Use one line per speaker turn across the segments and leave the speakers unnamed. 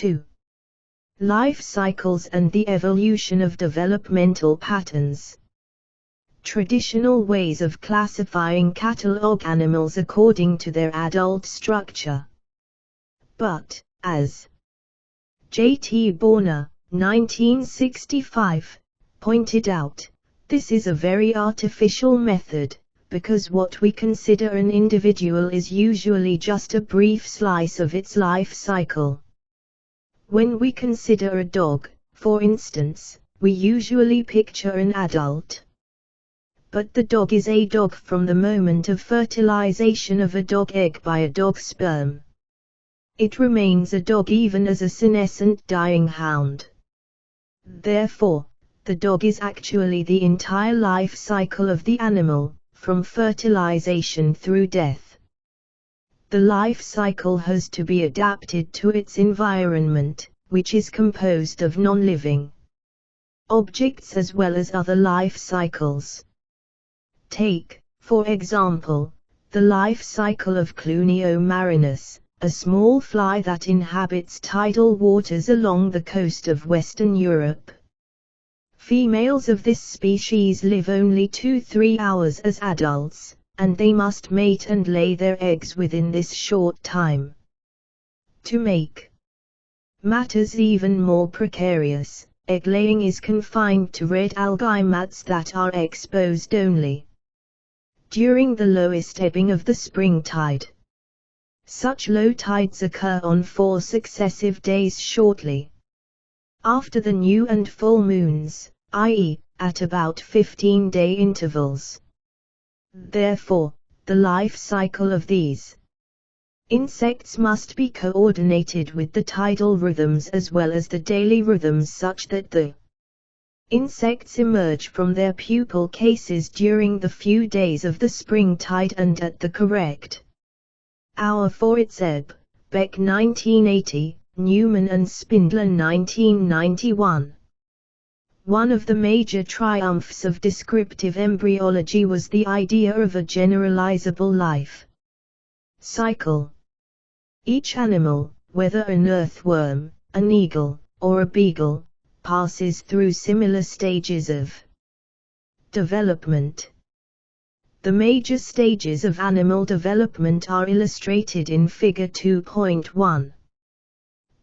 2. Life cycles and the evolution of developmental patterns. Traditional ways of classifying catalog animals according to their adult structure. But, as J.T. Borner, 1965, pointed out, this is a very artificial method, because what we consider an individual is usually just a brief slice of its life cycle. When we consider a dog, for instance, we usually picture an adult. But the dog is a dog from the moment of fertilization of a dog egg by a dog sperm. It remains a dog even as a senescent dying hound. Therefore, the dog is actually the entire life cycle of the animal, from fertilization through death. The life cycle has to be adapted to its environment, which is composed of non-living objects as well as other life cycles. Take, for example, the life cycle of Clunio marinus, a small fly that inhabits tidal waters along the coast of Western Europe. Females of this species live only 2-3 hours as adults, and they must mate and lay their eggs within this short time. To make matters even more precarious, egg-laying is confined to red algae mats that are exposed only during the lowest ebbing of the spring tide. Such low tides occur on 4 successive days shortly after the new and full moons, i.e., at about 15-day intervals. Therefore, the life cycle of these insects must be coordinated with the tidal rhythms as well as the daily rhythms such that the insects emerge from their pupal cases during the few days of the spring tide and at the correct hour for its ebb. Beck 1980, Newman and Spindler 1991. One of the major triumphs of descriptive embryology was the idea of a generalizable life cycle. Each animal, whether an earthworm, an eagle, or a beagle, passes through similar stages of development. The major stages of animal development are illustrated in Figure 2.1.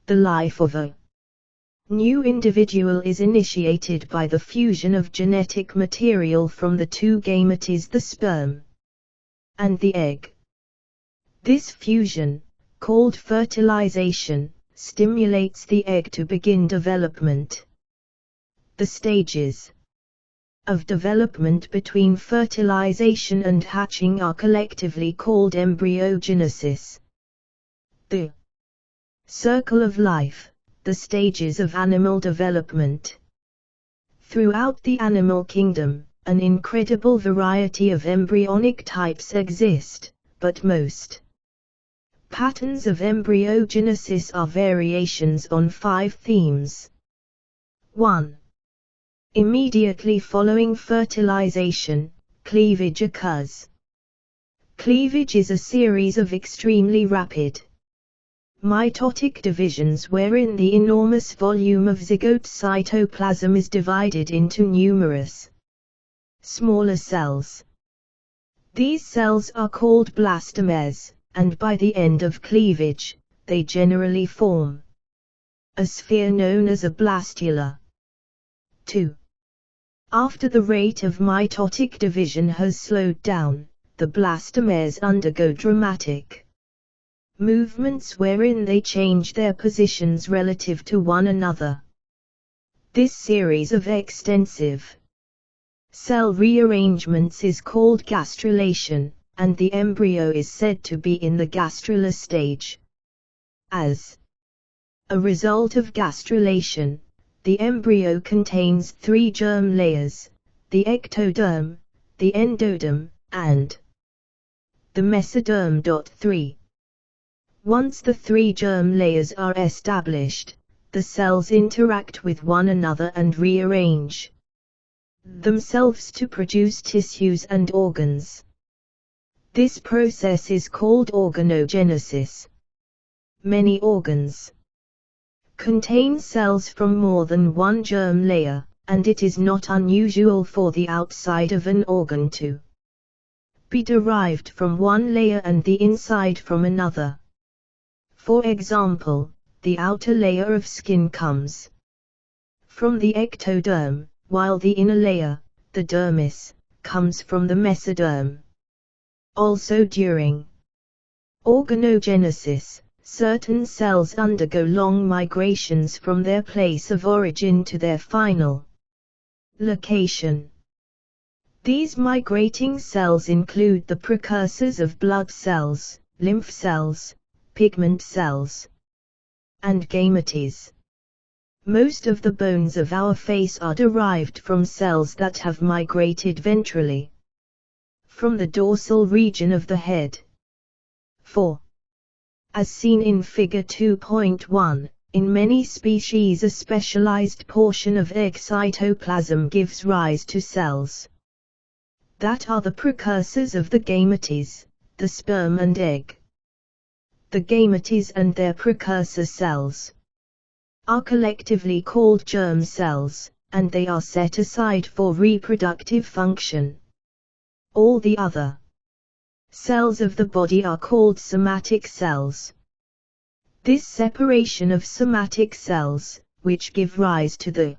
The life of a new individual is initiated by the fusion of genetic material from the two gametes, the sperm and the egg. This fusion, called fertilization, stimulates the egg to begin development. The stages of development between fertilization and hatching are collectively called embryogenesis. The circle of life, the stages of animal development. Throughout the animal kingdom, an incredible variety of embryonic types exist, but most patterns of embryogenesis are variations on 5 themes. 1. Immediately following fertilization, cleavage occurs. Cleavage is a series of extremely rapid mitotic divisions wherein the enormous volume of zygote cytoplasm is divided into numerous smaller cells. These cells are called blastomeres, and by the end of cleavage, they generally form a sphere known as a blastula. 2. After the rate of mitotic division has slowed down, the blastomeres undergo dramatic movements wherein they change their positions relative to one another. This series of extensive cell rearrangements is called gastrulation, and the embryo is said to be in the gastrular stage. As a result of gastrulation, the embryo contains 3 germ layers, the ectoderm, the endoderm, and the mesoderm. 3. Once the 3 germ layers are established, the cells interact with one another and rearrange themselves to produce tissues and organs. This process is called organogenesis. Many organs contains cells from more than one germ layer, and it is not unusual for the outside of an organ to be derived from one layer and the inside from another. For example, the outer layer of skin comes from the ectoderm, while the inner layer, the dermis, comes from the mesoderm. Also during organogenesis, certain cells undergo long migrations from their place of origin to their final location. These migrating cells include the precursors of blood cells, lymph cells, pigment cells, and gametes. Most of the bones of our face are derived from cells that have migrated ventrally from the dorsal region of the head. 4. As seen in Figure 2.1, in many species a specialized portion of egg cytoplasm gives rise to cells that are the precursors of the gametes, the sperm and egg. The gametes and their precursor cells are collectively called germ cells, and they are set aside for reproductive function. All the other cells of the body are called somatic cells. This separation of somatic cells, which give rise to the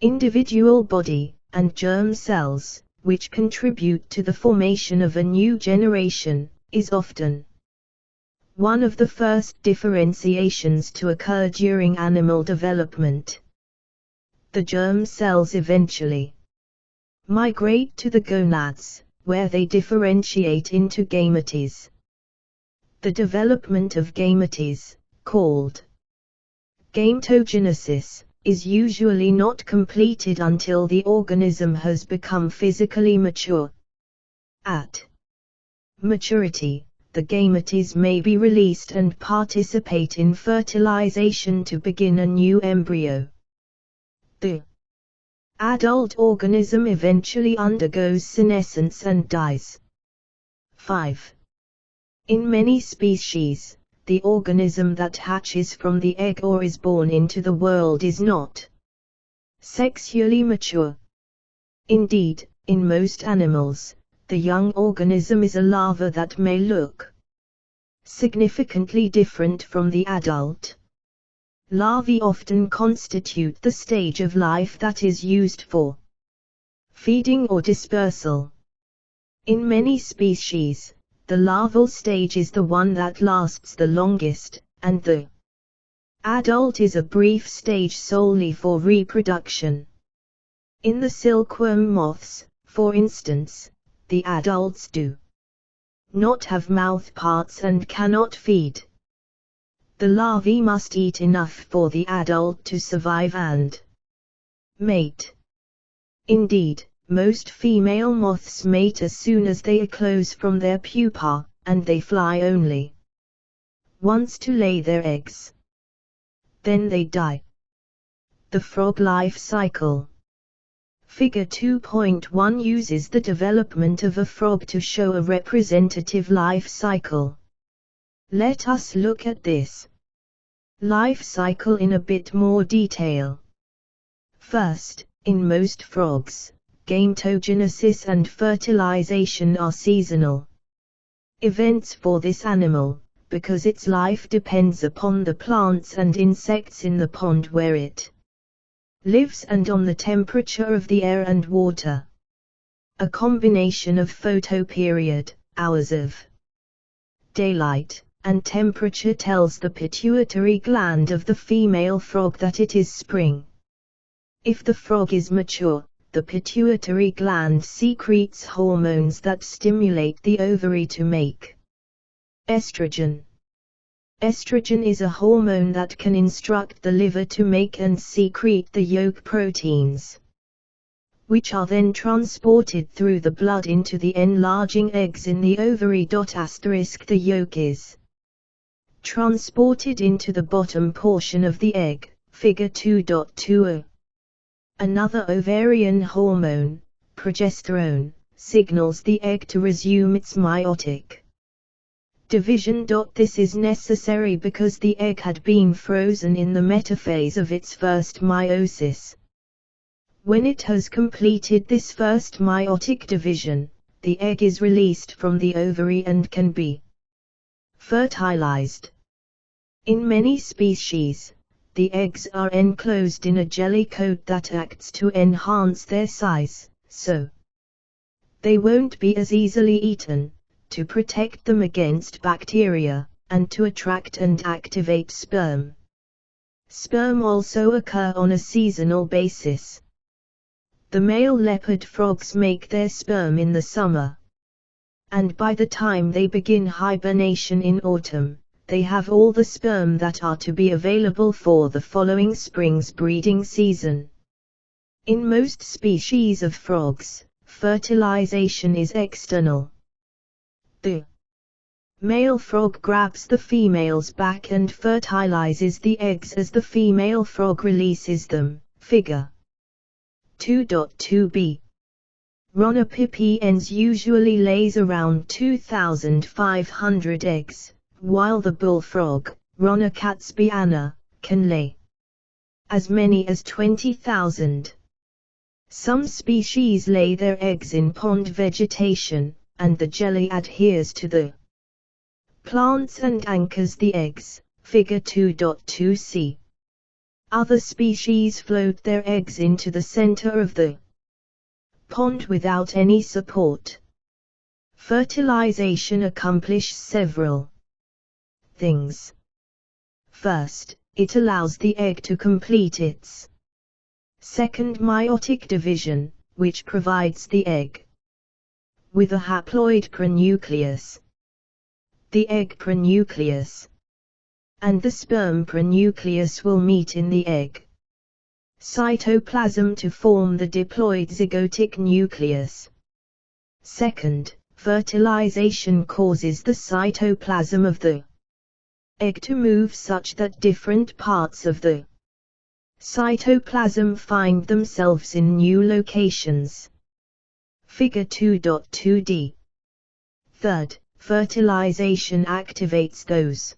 individual body, and germ cells, which contribute to the formation of a new generation, is often one of the first differentiations to occur during animal development. The germ cells eventually migrate to the gonads, where they differentiate into gametes. The development of gametes, called gametogenesis, is usually not completed until the organism has become physically mature. At maturity, the gametes may be released and participate in fertilization to begin a new embryo. The adult organism eventually undergoes senescence and dies. 5. In many species, the organism that hatches from the egg or is born into the world is not sexually mature. Indeed, in most animals, the young organism is a larva that may look significantly different from the adult. Larvae often constitute the stage of life that is used for feeding or dispersal. In many species, the larval stage is the one that lasts the longest, and the adult is a brief stage solely for reproduction. In the silkworm moths, for instance, the adults do not have mouth parts and cannot feed. The larvae must eat enough for the adult to survive and mate. Indeed, most female moths mate as soon as they eclose from their pupa, and they fly only once to lay their eggs. Then they die. The frog life cycle. Figure 2.1 uses the development of a frog to show a representative life cycle. Let us look at this life cycle in a bit more detail. First, in most frogs, gametogenesis and fertilization are seasonal events for this animal, because its life depends upon the plants and insects in the pond where it lives and on the temperature of the air and water. A combination of photoperiod, hours of daylight, and temperature tells the pituitary gland of the female frog that it is spring. If the frog is mature, the pituitary gland secretes hormones that stimulate the ovary to make estrogen. Estrogen is a hormone that can instruct the liver to make and secrete the yolk proteins, which are then transported through the blood into the enlarging eggs in the ovary. The yolk is transported into the bottom portion of the egg, Figure 2.20. Another ovarian hormone, progesterone, signals the egg to resume its meiotic division. This is necessary because the egg had been frozen in the metaphase of its first meiosis. When it has completed this first meiotic division, the egg is released from the ovary and can be fertilized. In many species, the eggs are enclosed in a jelly coat that acts to enhance their size, so they won't be as easily eaten, to protect them against bacteria, and to attract and activate sperm. Sperm also occur on a seasonal basis. The male leopard frogs make their sperm in the summer, and by the time they begin hibernation in autumn, they have all the sperm that are to be available for the following spring's breeding season. In most species of frogs, fertilization is external. The male frog grabs the female's back and fertilizes the eggs as the female frog releases them. Figure 2.2b. Rhonopipiens usually lays around 2,500 eggs, while the bullfrog, Rhonocatsbiana, can lay as many as 20,000. Some species lay their eggs in pond vegetation, and the jelly adheres to the plants and anchors the eggs. Figure 2.2c. Other species float their eggs into the center of the pond without any support. Fertilization accomplishes several things. First, it allows the egg to complete its second meiotic division, which provides the egg with a haploid pronucleus. The egg pronucleus and the sperm pronucleus will meet in the egg cytoplasm to form the diploid zygotic nucleus. Second, fertilization causes the cytoplasm of the egg to move such that different parts of the cytoplasm find themselves in new locations. Figure 2.2d. Third, fertilization activates those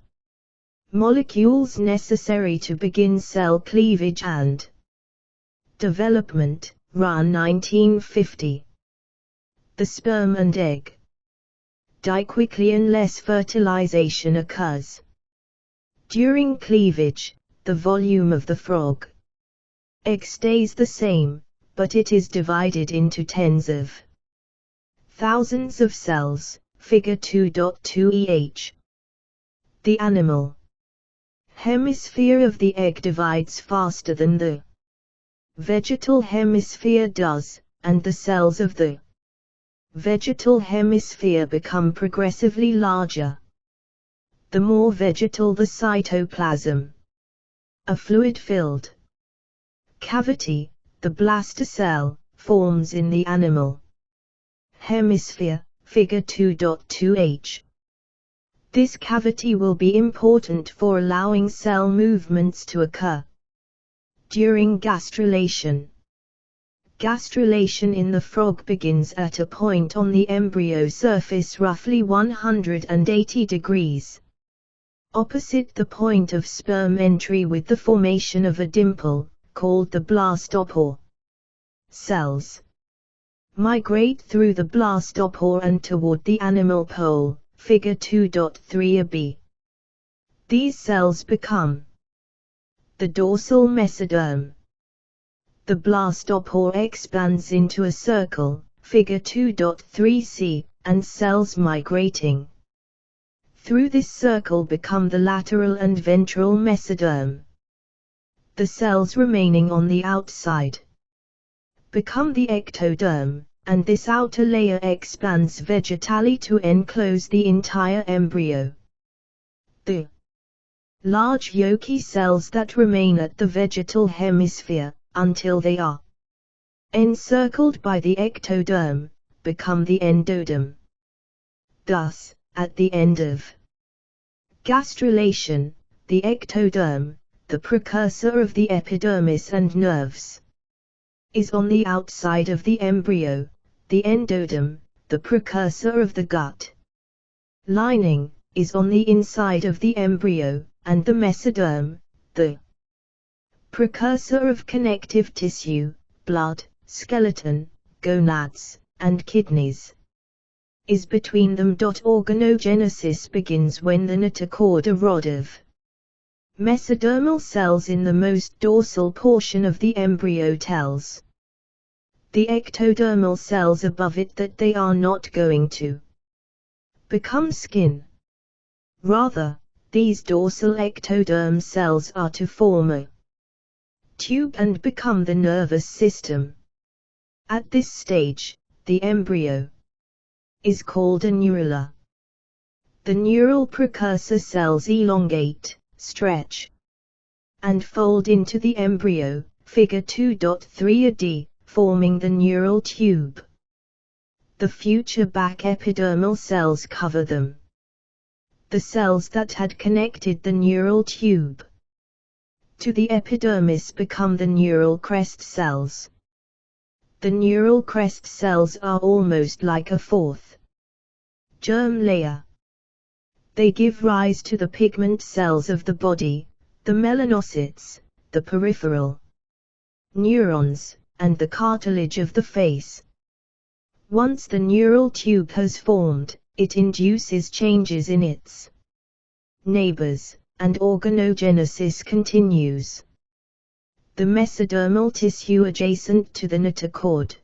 molecules necessary to begin cell cleavage and development. Run 1950. The sperm and egg die quickly unless fertilization occurs. During cleavage, the volume of the frog egg stays the same, but it is divided into tens of thousands of cells. Figure 2.2eh. The animal hemisphere of the egg divides faster than the vegetal hemisphere does, and the cells of the vegetal hemisphere become progressively larger. The more vegetal the cytoplasm, a fluid-filled cavity, the blaster cell, forms in the animal hemisphere. Figure 2.2h. This cavity will be important for allowing cell movements to occur. During gastrulation. Gastrulation in the frog begins at a point on the embryo surface roughly 180 degrees opposite the point of sperm entry, with the formation of a dimple, called the blastopore. Cells migrate through the blastopore and toward the animal pole. Figure 2.3b. These cells become the dorsal mesoderm. The blastopore expands into a circle. Figure 2.3c, and cells migrating through this circle become the lateral and ventral mesoderm. The cells remaining on the outside become the ectoderm, and this outer layer expands vegetally to enclose the entire embryo. The large yolky cells that remain at the vegetal hemisphere, until they are encircled by the ectoderm, become the endoderm. Thus, at the end of gastrulation, the ectoderm, the precursor of the epidermis and nerves, is on the outside of the embryo. The endoderm, the precursor of the gut lining, is on the inside of the embryo, and the mesoderm, the precursor of connective tissue, blood, skeleton, gonads, and kidneys, is between them. Organogenesis begins when the notochord rod of mesodermal cells in the most dorsal portion of the embryo tells the ectodermal cells above it that they are not going to become skin. Rather, these dorsal ectoderm cells are to form a tube and become the nervous system. At this stage, the embryo is called a neurula. The neural precursor cells elongate, stretch, and fold into the embryo, figure 2.3 A.The, forming the neural tube. The future back epidermal cells cover them. The cells that had connected the neural tube to the epidermis become the neural crest cells. The neural crest cells are almost like a fourth germ layer. They give rise to the pigment cells of the body, the melanocytes, the peripheral neurons, and the cartilage of the face. Once the neural tube has formed, it induces changes in its neighbors, and organogenesis continues. The mesodermal tissue adjacent to the notochord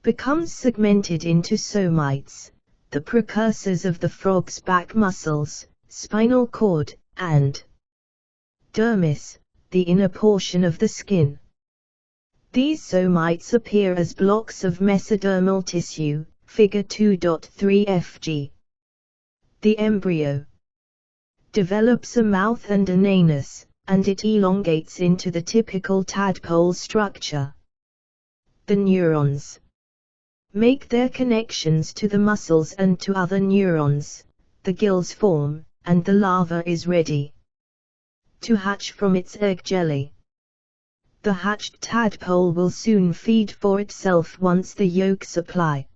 becomes segmented into somites, the precursors of the frog's back muscles, spinal cord, and dermis, the inner portion of the skin. These somites appear as blocks of mesodermal tissue, figure 2.3 Fg. The embryo develops a mouth and an anus, and it elongates into the typical tadpole structure. The neurons make their connections to the muscles and to other neurons, the gills form, and the larva is ready to hatch from its egg jelly. The hatched tadpole will soon feed for itself once the yolk supply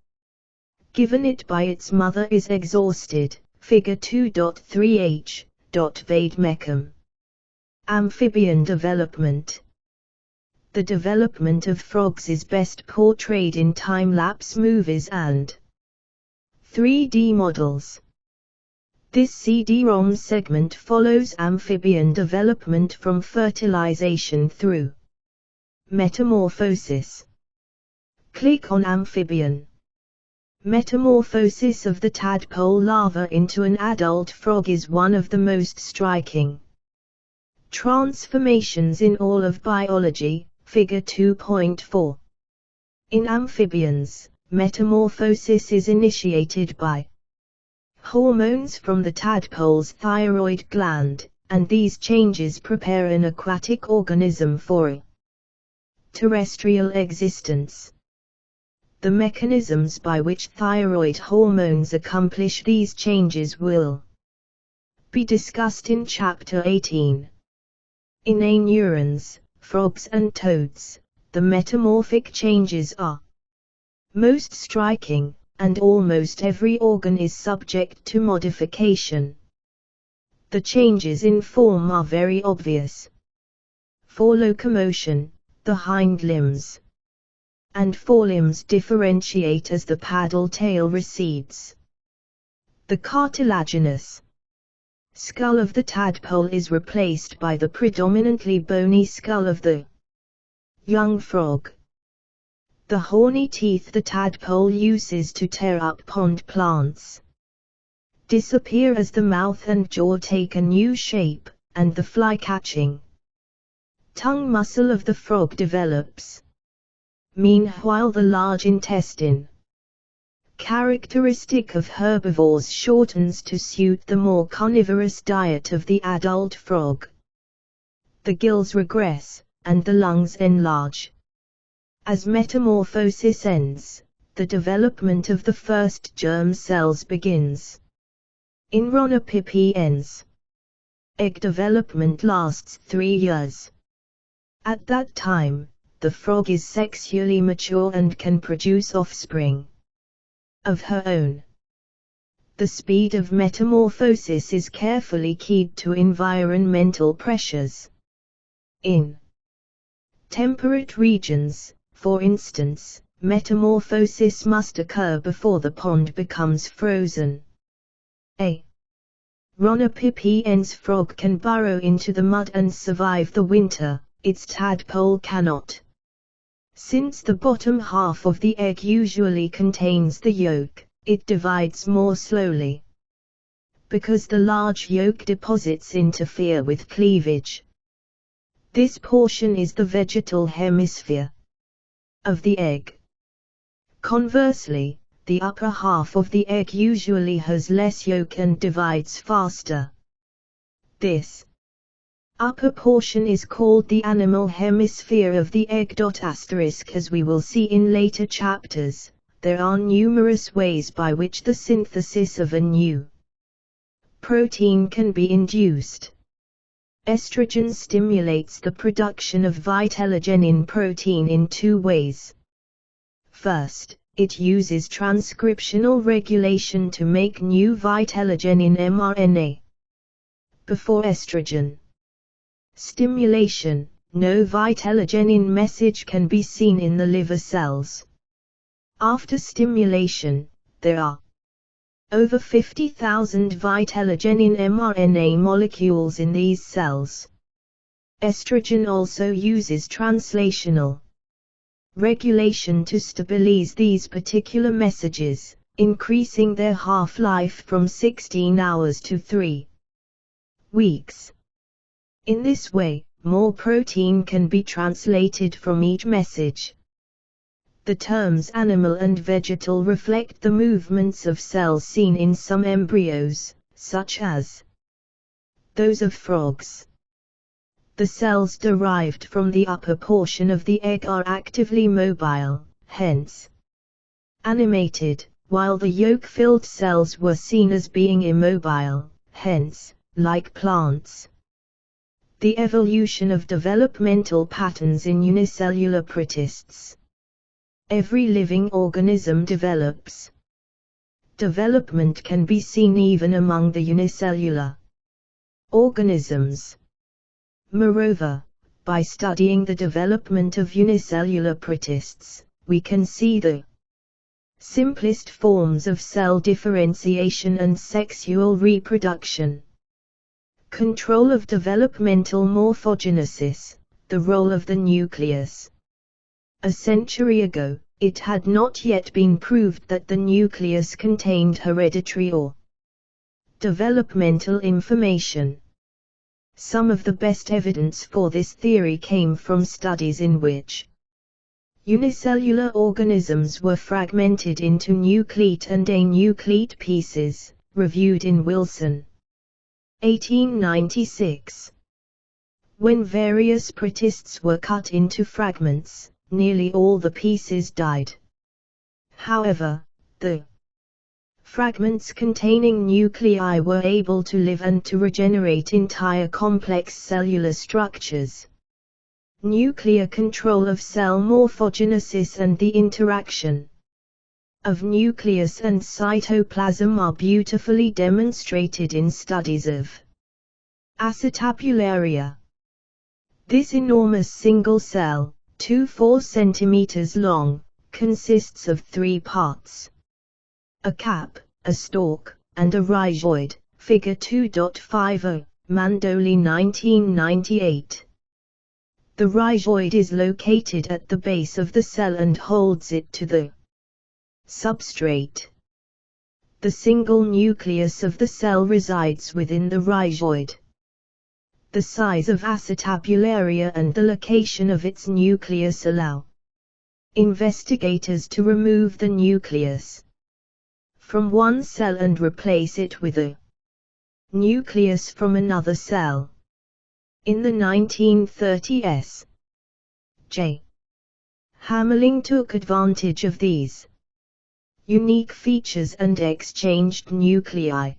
given it by its mother is exhausted, figure 2.3 H. Vademecum. Amphibian development. The development of frogs is best portrayed in time-lapse movies and 3D models. This CD-ROM segment follows amphibian development from fertilization through metamorphosis. Click on amphibian. Metamorphosis of the tadpole larva into an adult frog is one of the most striking transformations in all of biology, figure 2.4. In amphibians, metamorphosis is initiated by hormones from the tadpole's thyroid gland, and these changes prepare an aquatic organism for a terrestrial existence. The mechanisms by which thyroid hormones accomplish these changes will be discussed in Chapter 18. In neurons, frogs and toads, the metamorphic changes are most striking, and almost every organ is subject to modification. The changes in form are very obvious. For locomotion, the hind limbs and forelimbs differentiate as the paddle tail recedes. The cartilaginous skull of the tadpole is replaced by the predominantly bony skull of the young frog. The horny teeth the tadpole uses to tear up pond plants disappear as the mouth and jaw take a new shape, and the fly-catching tongue muscle of the frog develops. Meanwhile, the large intestine, characteristic of herbivores, shortens to suit the more carnivorous diet of the adult frog. The gills regress, and the lungs enlarge. As metamorphosis ends, the development of the first germ cells begins. In Rhonopipiens, egg development lasts 3 years. At that time, the frog is sexually mature and can produce offspring of her own. The speed of metamorphosis is carefully keyed to environmental pressures. In temperate regions, for instance, metamorphosis must occur before the pond becomes frozen. A Ronopippien's frog can burrow into the mud and survive the winter, its tadpole cannot. Since the bottom half of the egg usually contains the yolk, it divides more slowly. Because the large yolk deposits interfere with cleavage. This portion is the vegetal hemisphere of the egg. Conversely, the upper half of the egg usually has less yolk and divides faster. This upper portion is called the animal hemisphere of the egg. As we will see in later chapters, there are numerous ways by which the synthesis of a new protein can be induced. Estrogen stimulates the production of vitellogenin protein in two ways. First, it uses transcriptional regulation to make new vitellogenin mRNA. Before estrogen stimulation, no vitellogenin message can be seen in the liver cells. After stimulation, there are over 50,000 vitellogenin mRNA molecules in these cells. Estrogen also uses translational regulation to stabilize these particular messages, increasing their half-life from 16 hours to 3 weeks. In this way, more protein can be translated from each message. The terms animal and vegetal reflect the movements of cells seen in some embryos, such as those of frogs. The cells derived from the upper portion of the egg are actively mobile, hence animated, while the yolk-filled cells were seen as being immobile, hence, like plants. The evolution of developmental patterns in unicellular protists. Every living organism develops. Development can be seen even among the unicellular organisms. Moreover, by studying the development of unicellular protists, we can see the simplest forms of cell differentiation and sexual reproduction. Control of developmental morphogenesis, the role of the nucleus. A century ago, it had not yet been proved that the nucleus contained hereditary or developmental information. Some of the best evidence for this theory came from studies in which unicellular organisms were fragmented into nucleate and anucleate pieces, reviewed in Wilson, 1896. When various protists were cut into fragments, nearly all the pieces died. However, the fragments containing nuclei were able to live and to regenerate entire complex cellular structures. Nuclear control of cell morphogenesis and the interaction of nucleus and cytoplasm are beautifully demonstrated in studies of acetabularia. This enormous single cell, 4 centimeters long, consists of 3 parts. A cap, a stalk, and a rhizoid, Figure 2.50, Mandoli 1998. The rhizoid is located at the base of the cell and holds it to the substrate. The single nucleus of the cell resides within the rhizoid. The size of acetabularia and the location of its nucleus allow investigators to remove the nucleus from one cell and replace it with a nucleus from another cell. In the 1930s, J. Hamerling took advantage of these unique features and exchanged nuclei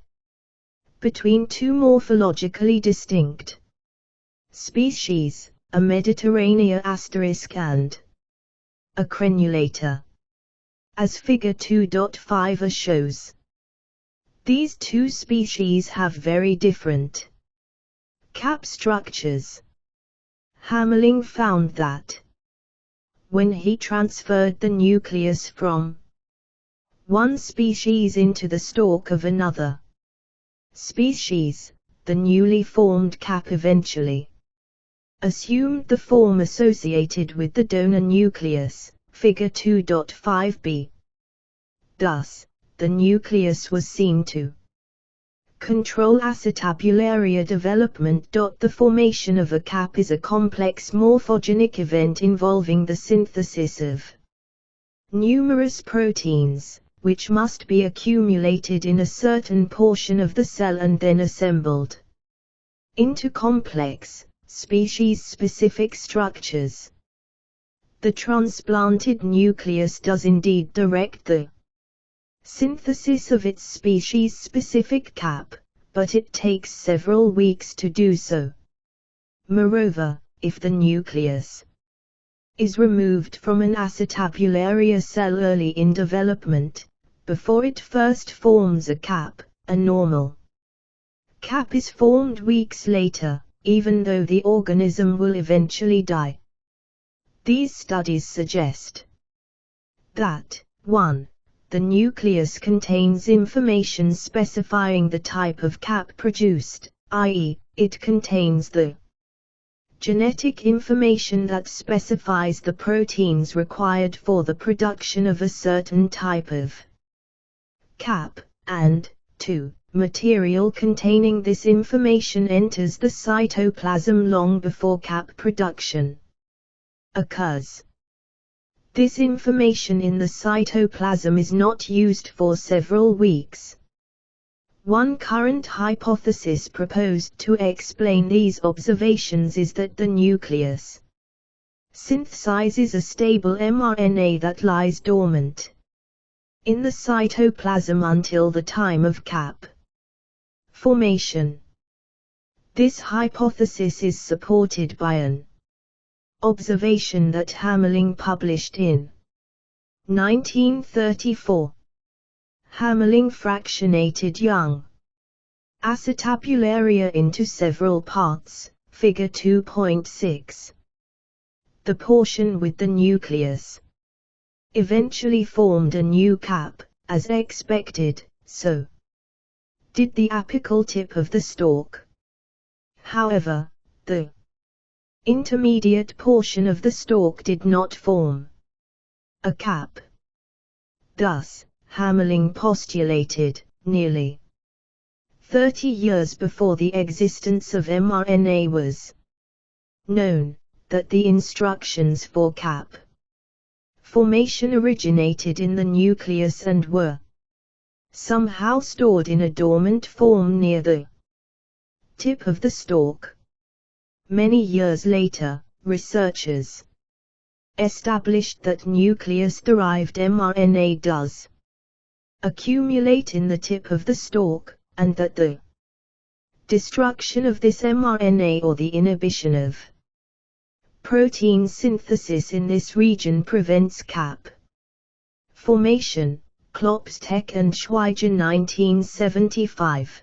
between 2 morphologically distinct species, a Mediterranea asterisk and a crenulator. As Figure 2.5 shows, These two species have very different cap structures. Hamerling found that when he transferred the nucleus from one species into the stalk of another species, the newly formed cap eventually assumed the form associated with the donor nucleus, figure 2.5b. Thus, the nucleus was seen to control acetabularia development. The formation of a cap is a complex morphogenic event involving the synthesis of numerous proteins, which must be accumulated in a certain portion of the cell and then assembled into complex, species-specific structures. The transplanted nucleus does indeed direct the synthesis of its species-specific cap, but it takes several weeks to do so. Moreover, if the nucleus is removed from an acetabularia cell early in development, before it first forms a cap, a normal cap is formed weeks later, even though the organism will eventually die. These studies suggest that 1. The nucleus contains information specifying the type of cap produced, i.e., it contains the genetic information that specifies the proteins required for the production of a certain type of cap, and 2. Material containing this information enters the cytoplasm long before cap production occurs. This information in the cytoplasm is not used for several weeks. One current hypothesis proposed to explain these observations is that the nucleus synthesizes a stable mRNA that lies dormant in the cytoplasm until the time of cap formation. This hypothesis is supported by an observation that Hamerling published in 1934. Hamerling fractionated young acetabularia into several parts, figure 2.6. The portion with the nucleus eventually formed a new cap, as expected, so did the apical tip of the stalk. However, the intermediate portion of the stalk did not form a cap. Thus, Hamerling postulated, nearly 30 years before the existence of mRNA was known, that the instructions for cap formation originated in the nucleus and were somehow stored in a dormant form near the tip of the stalk. Many years later, researchers established that nucleus-derived mRNA does accumulate in the tip of the stalk, and that the destruction of this mRNA or the inhibition of protein synthesis in this region prevents cap formation. Klopstek and Schweiger 1975.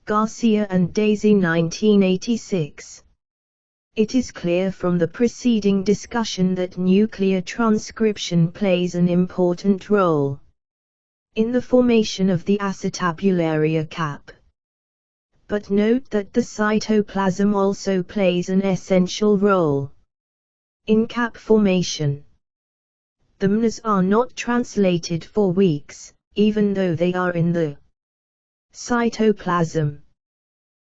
Garcia and Daisy 1986. It is clear from the preceding discussion that nuclear transcription plays an important role in the formation of the acetabularia cap. But note that the cytoplasm also plays an essential role in cap formation. The mRNAs are not translated for weeks, even though they are in the cytoplasm.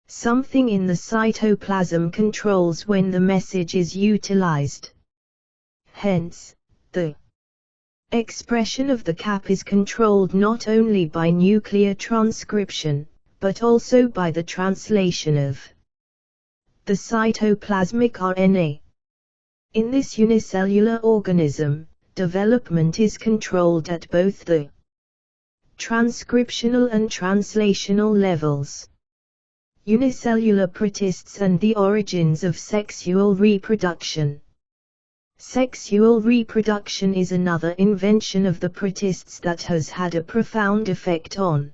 Something in the cytoplasm controls when the message is utilized. Hence, the expression of the cap is controlled not only by nuclear transcription, but also by the translation of the cytoplasmic RNA. In this unicellular organism, development is controlled at both the transcriptional and translational levels. Unicellular protists and the origins of sexual reproduction. Sexual reproduction is another invention of the protists that has had a profound effect on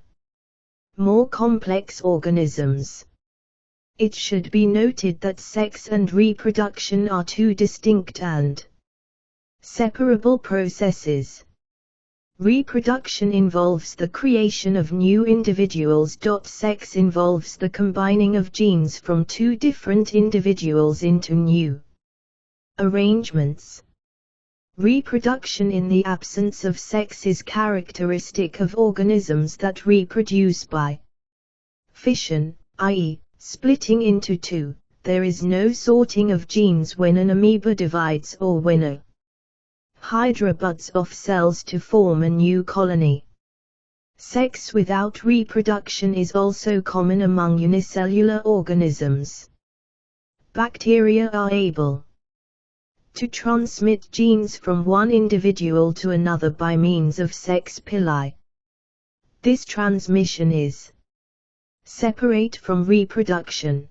more complex organisms. It should be noted that sex and reproduction are two distinct and separable processes. Reproduction involves the creation of new individuals. Sex involves the combining of genes from two different individuals into new arrangements. Reproduction in the absence of sex is characteristic of organisms that reproduce by fission, i.e., splitting into two. There is no sorting of genes when an amoeba divides or when a hydra buds off cells to form a new colony. Sex without reproduction is also common among unicellular organisms. Bacteria are able to transmit genes from one individual to another by means of sex pili. This transmission is separate from reproduction.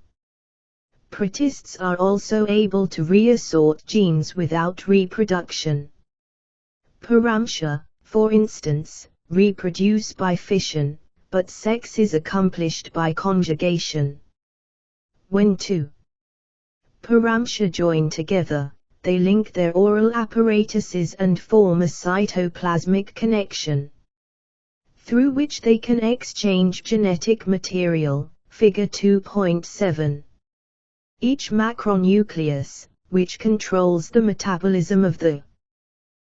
Protists are also able to reassort genes without reproduction. Paramcia, for instance, reproduce by fission, but sex is accomplished by conjugation. When two paramcia join together, they link their oral apparatuses and form a cytoplasmic connection, through which they can exchange genetic material. Figure 2.7. Each macronucleus, which controls the metabolism of the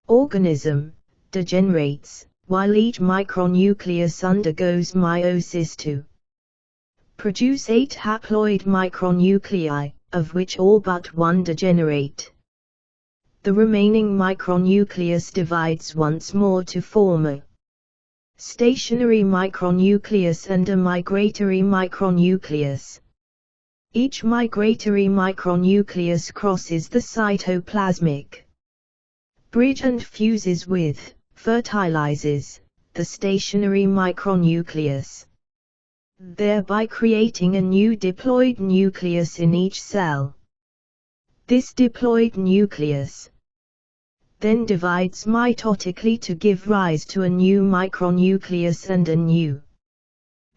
organism, degenerates, while each micronucleus undergoes meiosis to produce 8 haploid micronuclei, of which all but one degenerate. The remaining micronucleus divides once more to form a stationary micronucleus and a migratory micronucleus. Each migratory micronucleus crosses the cytoplasmic bridge and fuses with, fertilizes, the stationary micronucleus, thereby creating a new diploid nucleus in each cell. This diploid nucleus then divides mitotically to give rise to a new micronucleus and a new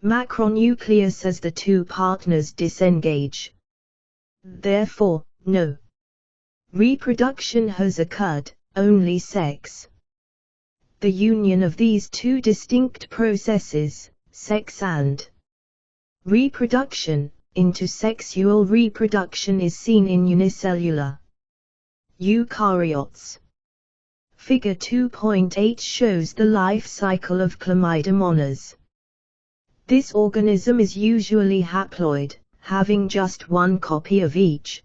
macronucleus as the two partners disengage. Therefore, no reproduction has occurred, only sex. The union of these two distinct processes, sex and reproduction, into sexual reproduction is seen in unicellular eukaryotes. Figure 2.8 shows the life cycle of Chlamydomonas. This organism is usually haploid, having just one copy of each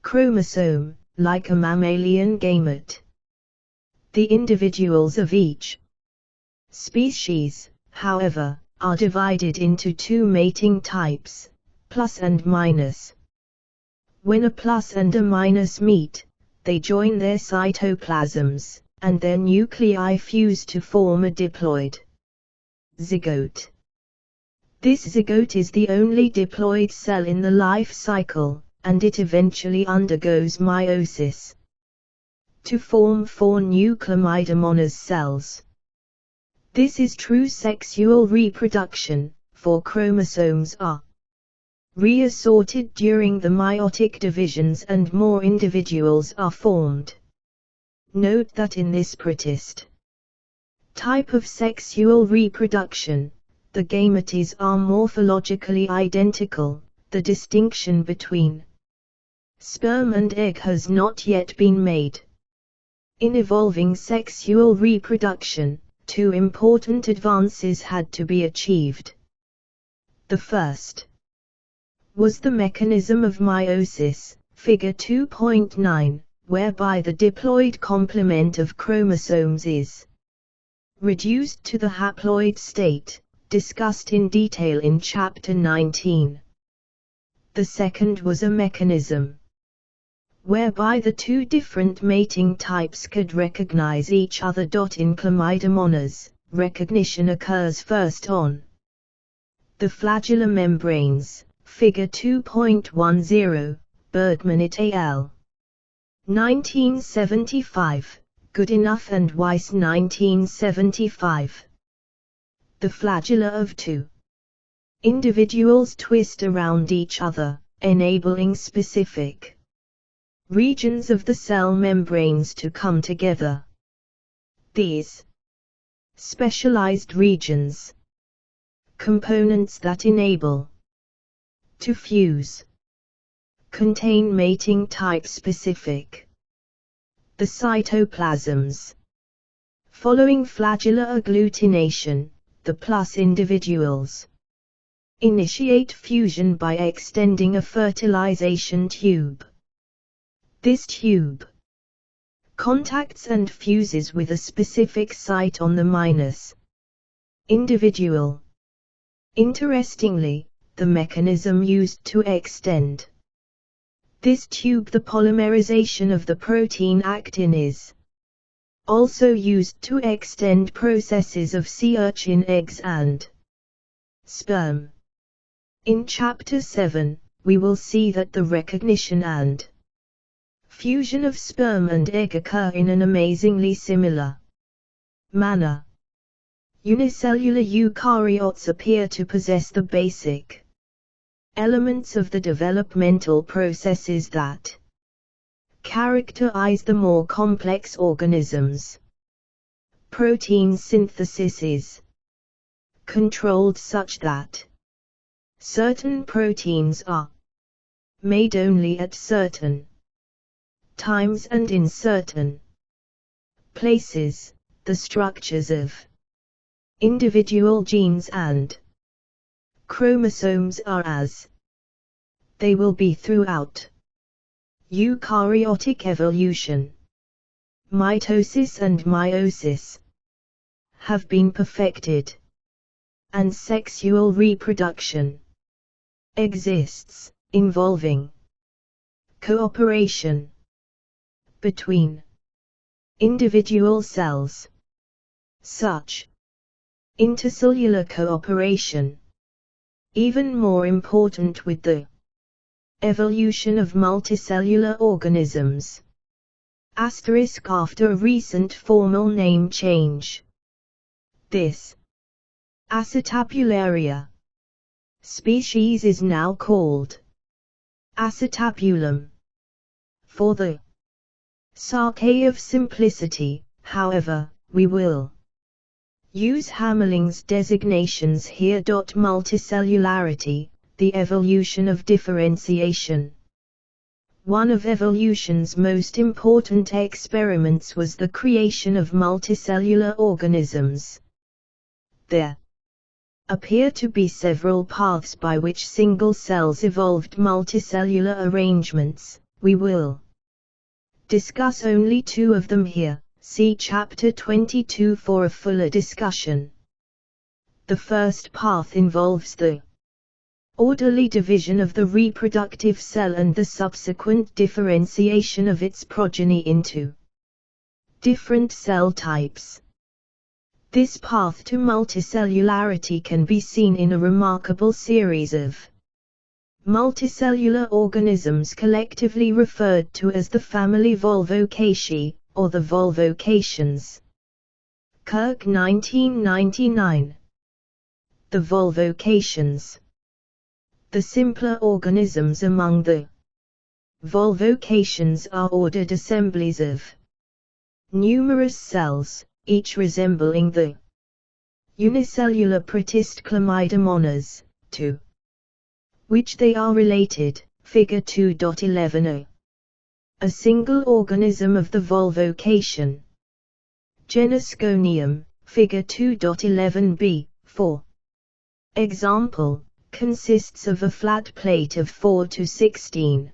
chromosome, like a mammalian gamete. The individuals of each species, however, are divided into two mating types, plus and minus. When a plus and a minus meet, they join their cytoplasms, and their nuclei fuse to form a diploid zygote. This zygote is the only diploid cell in the life cycle, and it eventually undergoes meiosis to form 4 new Chlamydomonas cells. This is true sexual reproduction, for chromosomes are reassorted during the meiotic divisions and more individuals are formed. Note that in this protist type of sexual reproduction, the gametes are morphologically identical. The distinction between sperm and egg has not yet been made. In evolving sexual reproduction, 2 important advances had to be achieved. The first was the mechanism of meiosis, figure 2.9, whereby the diploid complement of chromosomes is reduced to the haploid state, discussed in detail in chapter 19. The second was a mechanism whereby the 2 different mating types could recognize each other. In Chlamydomonas, recognition occurs first on the flagellar membranes, figure 2.10, Birdman et al. 1975, Goodenough and Weiss 1975. The flagella of 2 Individuals twist around each other, enabling specific regions of the cell membranes to come together. These specialized regions, components that enable to fuse, contain mating type specific the cytoplasms. Following flagellar agglutination, the plus individuals initiate fusion by extending a fertilization tube. This tube contacts and fuses with a specific site on the minus individual. Interestingly, the mechanism used to extend this tube, the polymerization of the protein actin, is also used to extend processes of sea urchin eggs and sperm. In Chapter 7, we will see that the recognition and fusion of sperm and egg occur in an amazingly similar manner. Unicellular eukaryotes appear to possess the basic elements of the developmental processes that characterize the more complex organisms. Protein synthesis is controlled such that certain proteins are made only at certain times and in certain places. The structures of individual genes and chromosomes are as they will be throughout eukaryotic evolution. Mitosis and meiosis have been perfected, and sexual reproduction exists, involving cooperation between individual cells. Such intercellular cooperation, even more important with the evolution of multicellular organisms. Asterisk after a recent formal name change. This Acetabularia species is now called Acetabulum. For the sake of simplicity, however, we will use Hammerling's designations here. Multicellularity, the evolution of differentiation. One of evolution's most important experiments was the creation of multicellular organisms. There appear to be several paths by which single cells evolved multicellular arrangements. We will discuss only two of them here. See Chapter 22 for a fuller discussion. The first path involves the orderly division of the reproductive cell and the subsequent differentiation of its progeny into different cell types. This path to multicellularity can be seen in a remarkable series of multicellular organisms collectively referred to as the family Volvocaceae, or the Volvocaceans. Kirk, 1999. The Volvocaceans. The simpler organisms among the Volvocaceans are ordered assemblies of numerous cells, each resembling the unicellular Protist chlamydomonas, to which they are related. Figure 2.11a. A single organism of the Volvocation. Genus Gonium, Figure 2.11b, 4. Example, consists of a flat plate of 4 to 16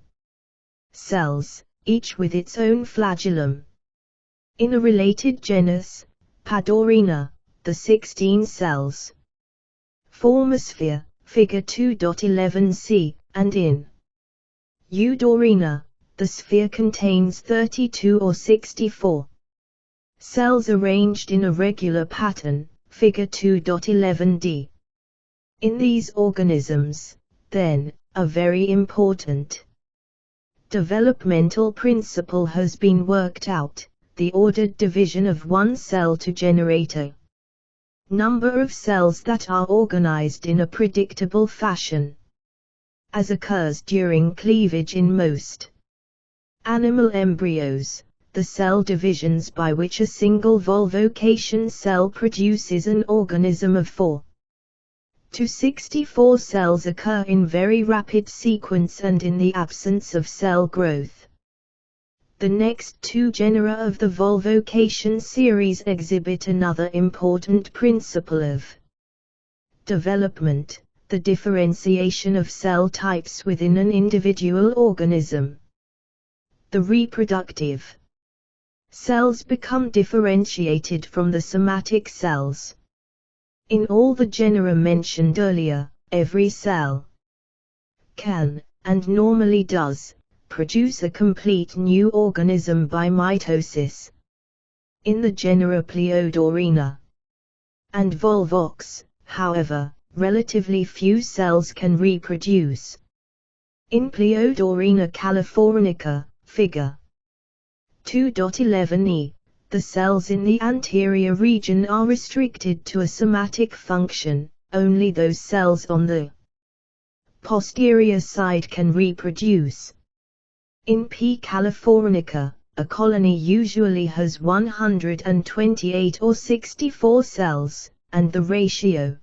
cells, each with its own flagellum. In a related genus, Padorina, the 16 cells form a sphere, Figure 2.11c, and in Eudorina, the sphere contains 32 or 64 cells arranged in a regular pattern, Figure 2.11d. In these organisms, then, a very important developmental principle has been worked out, the ordered division of one cell to generate a number of cells that are organized in a predictable fashion, as occurs during cleavage in most animal embryos. The cell divisions by which a single volvocation cell produces an organism of 4 to 64 cells occur in very rapid sequence and in the absence of cell growth. The next two genera of the volvocation series exhibit another important principle of development, the differentiation of cell types within an individual organism. The reproductive cells become differentiated from the somatic cells. In all the genera mentioned earlier, every cell can, and normally does, produce a complete new organism by mitosis. In the genera Pleodorina and Volvox, however, relatively few cells can reproduce. In Pleodorina californica, Fig. 2.11e, the cells in the anterior region are restricted to a somatic function, only those cells on the posterior side can reproduce. In P. californica, a colony usually has 128 or 64 cells, and the ratio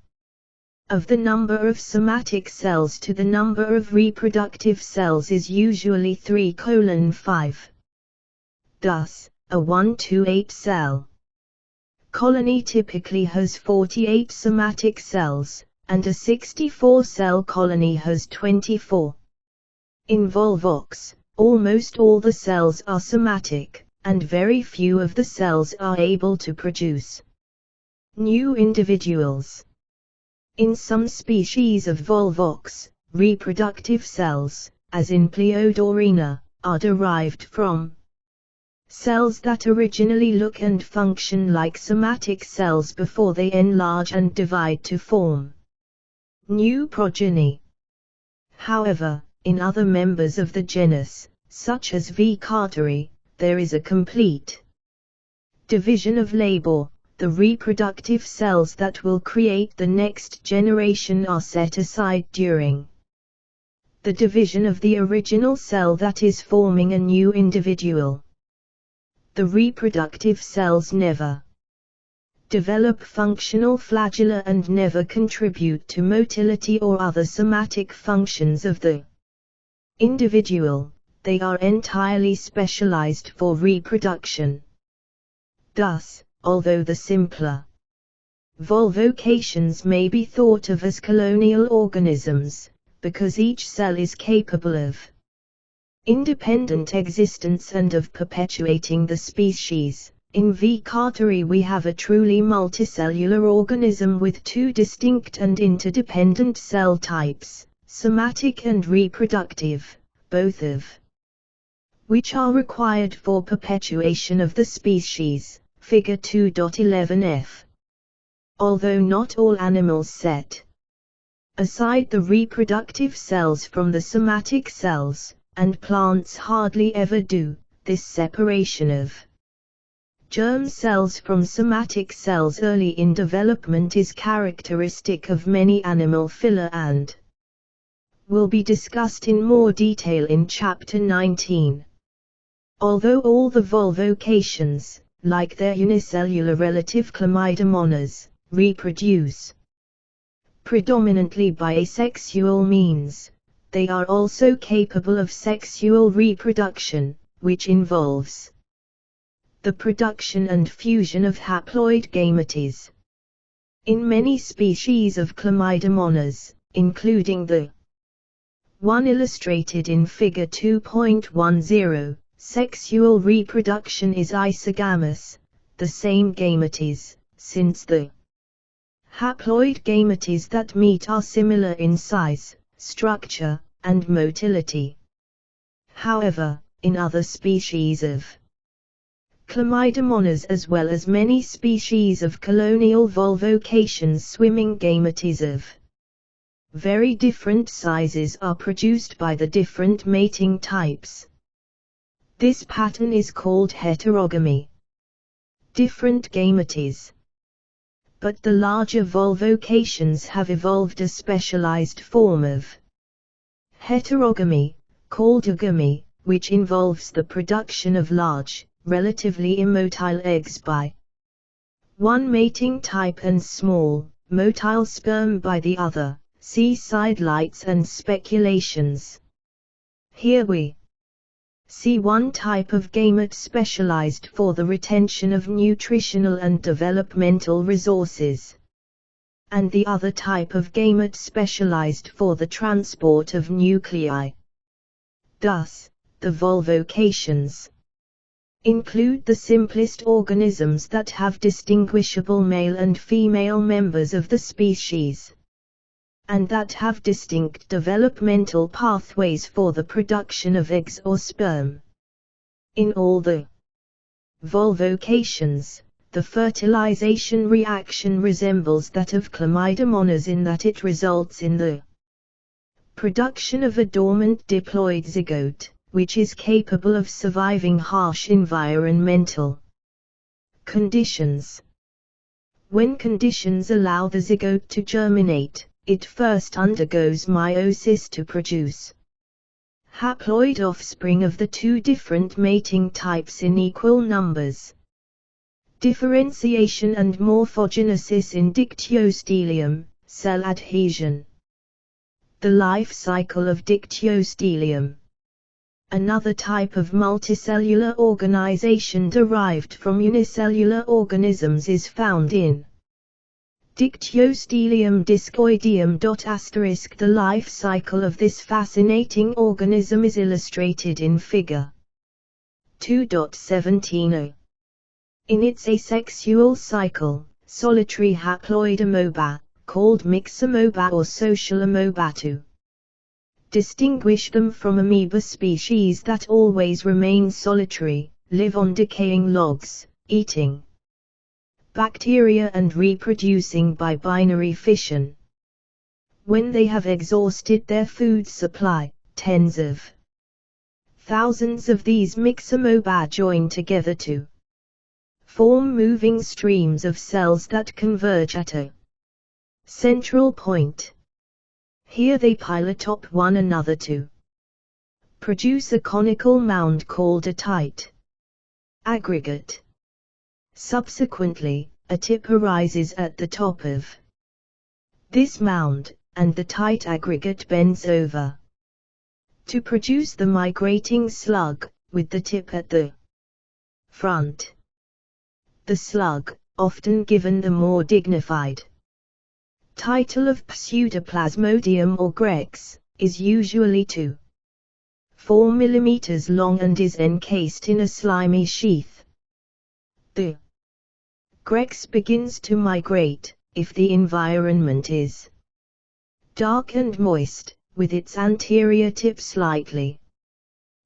of the number of somatic cells to the number of reproductive cells is usually 3:5. Thus, a 1:8 cell colony typically has 48 somatic cells, and a 64 cell colony has 24. In Volvox, almost all the cells are somatic, and very few of the cells are able to produce new individuals. In some species of Volvox, reproductive cells, as in Pleodorina, are derived from cells that originally look and function like somatic cells before they enlarge and divide to form new progeny. However, in other members of the genus, such as V. carteri, there is a complete division of labor. The reproductive cells that will create the next generation are set aside during the division of the original cell that is forming a new individual. The reproductive cells never develop functional flagella and never contribute to motility or other somatic functions of the individual. They are entirely specialized for reproduction. Thus, although the simpler volvocations may be thought of as colonial organisms, because each cell is capable of independent existence and of perpetuating the species, in V. carteri we have a truly multicellular organism with two distinct and interdependent cell types, somatic and reproductive, both of which are required for perpetuation of the species. Figure 2.11f. Although not all animals set aside the reproductive cells from the somatic cells, and plants hardly ever do, this separation of germ cells from somatic cells early in development is characteristic of many animal phyla and will be discussed in more detail in Chapter 19. Although all the volvocations, like their unicellular relative Chlamydomonas, reproduce predominantly by asexual means, they are also capable of sexual reproduction, which involves the production and fusion of haploid gametes. In many species of Chlamydomonas, including the one illustrated in Figure 2.10, sexual reproduction is isogamous, the same gametes, since the haploid gametes that meet are similar in size, structure, and motility. However, in other species of Chlamydomonas as well as many species of colonial volvocations, swimming gametes of very different sizes are produced by the different mating types. This pattern is called heterogamy. Different gametes but the larger volvocations have evolved a specialized form of heterogamy, called agamy, which involves the production of large, relatively immotile eggs by one mating type and small, motile sperm by the other. See sidelights and speculations. Here we see one type of gamete specialized for the retention of nutritional and developmental resources, and the other type of gamete specialized for the transport of nuclei. Thus, the volvocations include the simplest organisms that have distinguishable male and female members of the species, and that have distinct developmental pathways for the production of eggs or sperm. In all the volvocations, the fertilization reaction resembles that of chlamydomonas in that it results in the production of a dormant diploid zygote, which is capable of surviving harsh environmental conditions. When conditions allow the zygote to germinate, it first undergoes meiosis to produce haploid offspring of the two different mating types in equal numbers. Differentiation and morphogenesis in dictyostelium, cell adhesion. The life cycle of dictyostelium. Another type of multicellular organization derived from unicellular organisms is found in Dictyostelium discoideum. **. The life cycle of this fascinating organism is illustrated in Figure 2.17. In its asexual cycle, solitary haploid amoeba, called mixamoeba or social amoeba to distinguish them from amoeba species that always remain solitary, live on decaying logs, eating bacteria and reproducing by binary fission. When they have exhausted their food supply, tens of thousands of these mixamoeba join together to form moving streams of cells that converge at a central point. Here they pile atop one another to produce a conical mound called a tight aggregate. Subsequently, a tip arises at the top of this mound, and the tight aggregate bends over to produce the migrating slug, with the tip at the front. The slug, often given the more dignified title of Pseudoplasmodium or Grex, is usually 2–4 mm long and is encased in a slimy sheath. The Grex begins to migrate, if the environment is dark and moist, with its anterior tip slightly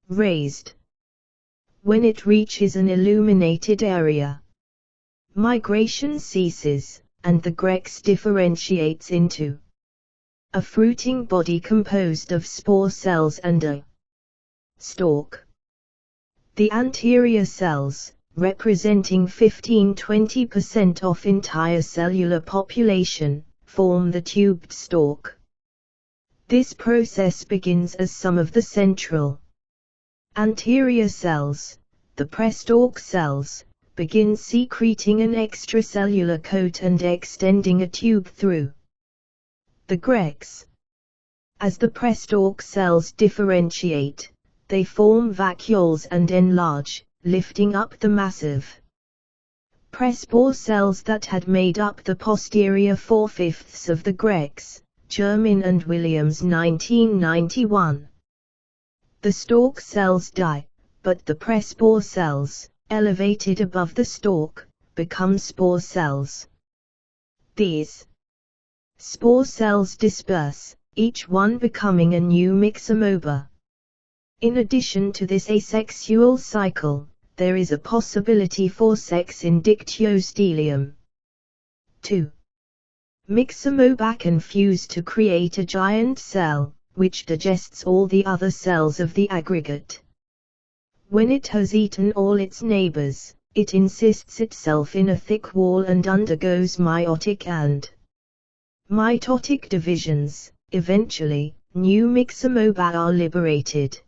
raised. When it reaches an illuminated area, migration ceases, and the Grex differentiates into a fruiting body composed of spore cells and a stalk. The anterior cells, representing 15–20% of entire cellular population, form the tubed stalk. This process begins as some of the central anterior cells, the prestalk cells, begin secreting an extracellular coat and extending a tube through the Grex. As the prestalk cells differentiate, they form vacuoles and enlarge, lifting up the massive prespore cells that had made up the posterior 4/5 of the Grex. Germin and Williams 1991. The stalk cells die, but the prespore cells, elevated above the stalk, become spore cells. These spore cells disperse, each one becoming a new mixamoeba. In addition to this asexual cycle, there is a possibility for sex in dictyostelium. 2. Mixamoeba can fuse to create a giant cell, which digests all the other cells of the aggregate. When it has eaten all its neighbors, It insists itself in a thick wall and undergoes meiotic and mitotic divisions. Eventually, new myxomoba are liberated.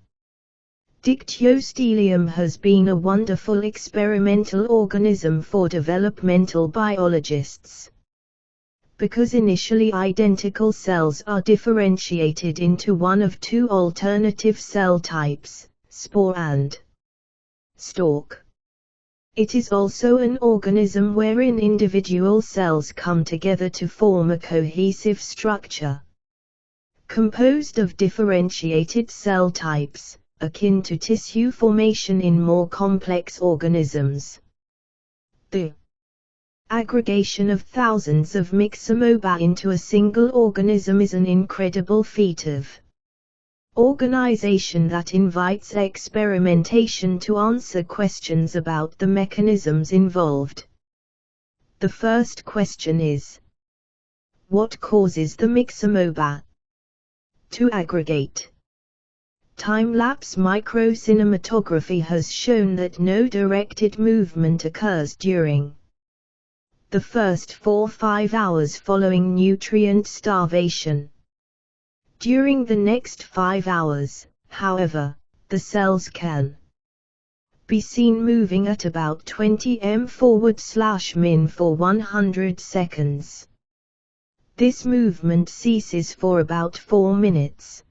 Dictyostelium has been a wonderful experimental organism for developmental biologists. Because initially identical cells are differentiated into one of two alternative cell types, spore and stalk. It is also an organism wherein individual cells come together to form a cohesive structure, composed of differentiated cell types, akin to tissue formation in more complex organisms. The aggregation of thousands of myxomoba into a single organism is an incredible feat of organization that invites experimentation to answer questions about the mechanisms involved. The first question is, what causes the myxomoba to aggregate? Time-lapse microcinematography has shown that no directed movement occurs during the first 4–5 hours following nutrient starvation. During the next 5 hours, however, the cells can be seen moving at about 20 m/min for 100 seconds. This movement ceases for about 4 minutes,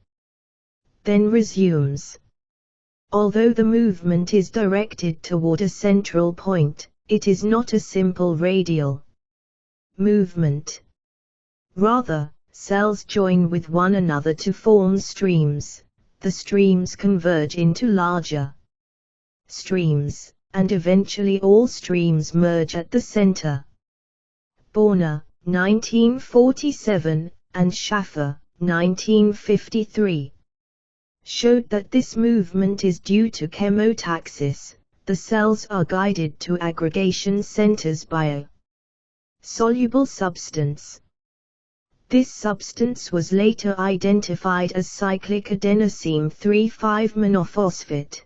then resumes. Although the movement is directed toward a central point, it is not a simple radial movement. Rather, cells join with one another to form streams. The streams converge into larger streams, and eventually all streams merge at the center. Borner, 1947, and Schaffer, 1953, showed that this movement is due to chemotaxis. The cells are guided to aggregation centers by a soluble substance. This substance was later identified as cyclic adenosine 3,5-monophosphate.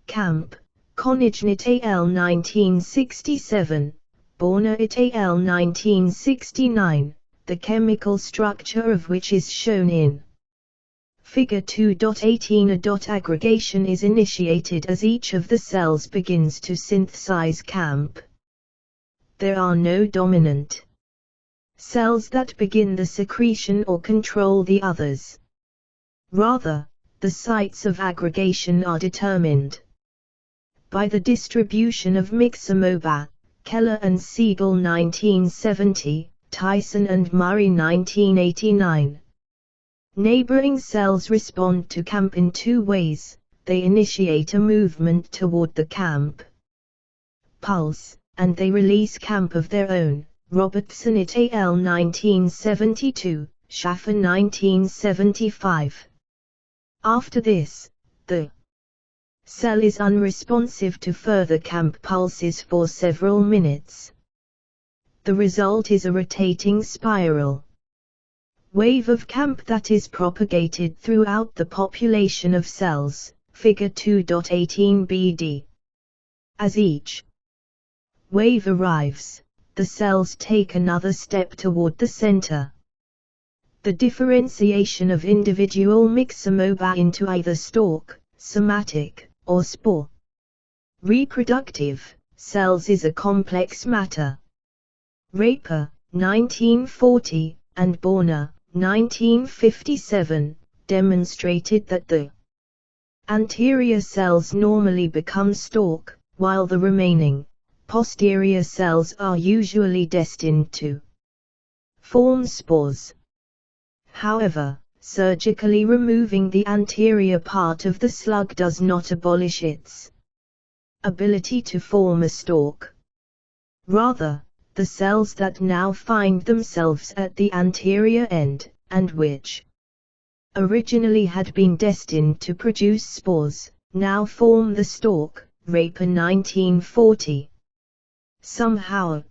Camp, Konieczny al. 1967, Borner et al. 1969, the chemical structure of which is shown in Figure 2.18. Aggregation is initiated as each of the cells begins to synthesize camp. There are no dominant cells that begin the secretion or control the others. Rather, the sites of aggregation are determined by the distribution of myxomoba. Keller and Siegel 1970, Tyson and Murray 1989. Neighboring cells respond to camp in two ways. They initiate a movement toward the camp pulse, and they release camp of their own. Robertson et al. 1972, Schaffer 1975. After this, the cell is unresponsive to further camp pulses for several minutes. The result is a rotating spiral wave of camp that is propagated throughout the population of cells. Figure 2.18 B.D. As each wave arrives, the cells take another step toward the center. The differentiation of individual myxomoba into either stalk, somatic, or spore reproductive cells is a complex matter. Raper, 1940, and Borner, 1957, demonstrated that the anterior cells normally become stalk, while the remaining posterior cells are usually destined to form spores. However, surgically removing the anterior part of the slug does not abolish its ability to form a stalk. Rather, the cells that now find themselves at the anterior end, and which originally had been destined to produce spores, now form the stalk. Raper 1940. Somehow,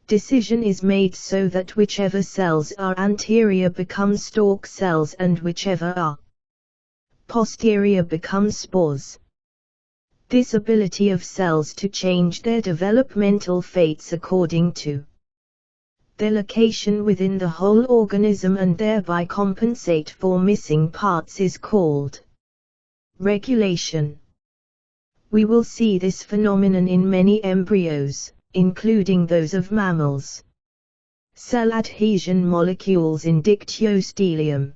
decision is made so that whichever cells are anterior become stalk cells and whichever are posterior become spores. This ability of cells to change their developmental fates according to their location within the whole organism and thereby compensate for missing parts is called regulation. We will see this phenomenon in many embryos, including those of mammals. Cell adhesion molecules in dictyostelium.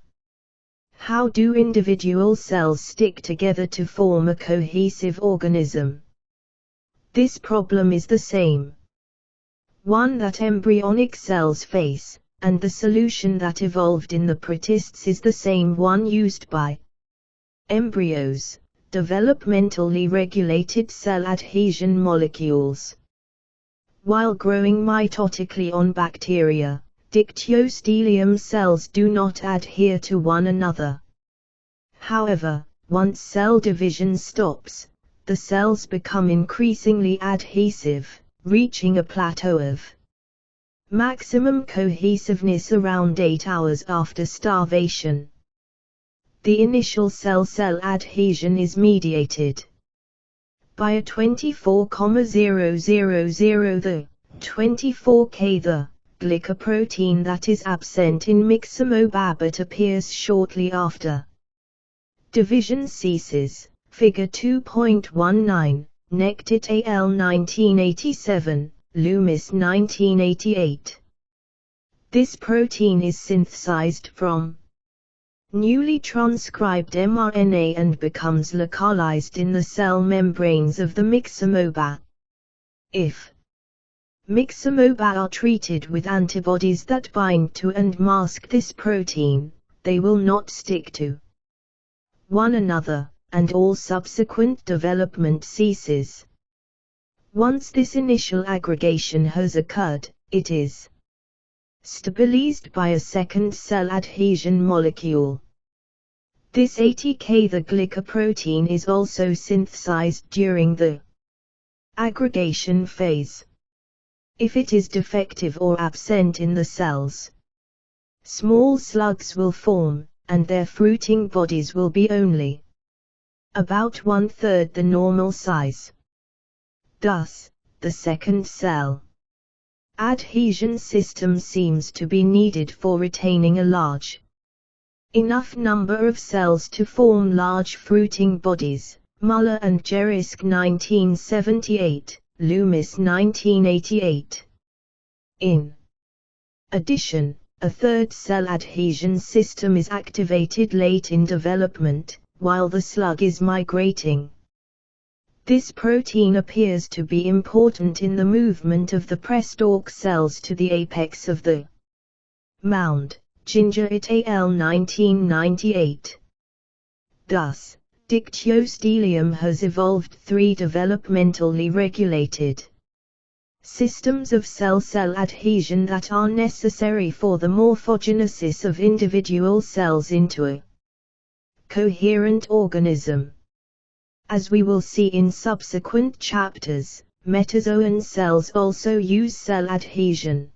How do individual cells stick together to form a cohesive organism? This problem is the same one that embryonic cells face, and the solution that evolved in the protists is the same one used by embryos, developmentally regulated cell adhesion molecules. While growing mitotically on bacteria, dictyostelium cells do not adhere to one another. However, once cell division stops, the cells become increasingly adhesive, reaching a plateau of maximum cohesiveness around 8 hours after starvation. The initial cell-cell adhesion is mediated by a 24,000 the 24K the glycoprotein that is absent in Mixamoeba but appears shortly after division ceases. Figure 2.19, Nectit al. 1987, Loomis 1988. This protein is synthesized from newly transcribed mRNA and becomes localized in the cell membranes of the Mixamoeba. If Mixamoeba are treated with antibodies that bind to and mask this protein, they will not stick to one another, and all subsequent development ceases. Once this initial aggregation has occurred, it is stabilized by a second cell adhesion molecule. This ATK, the glycoprotein, is also synthesized during the aggregation phase. If it is defective or absent in the cells, small slugs will form, and their fruiting bodies will be only about 1/3 the normal size. Thus, the second cell adhesion system seems to be needed for retaining a large enough number of cells to form large fruiting bodies. Muller and Jerisk 1978, Loomis 1988. In addition, a third cell adhesion system is activated late in development, while the slug is migrating. This protein appears to be important in the movement of the pre-stalk cells to the apex of the mound. Ginger et al. 1998. Thus, dictyostelium has evolved 3 developmentally regulated systems of cell-cell adhesion that are necessary for the morphogenesis of individual cells into a coherent organism. As we will see in subsequent chapters, metazoan cells also use cell adhesion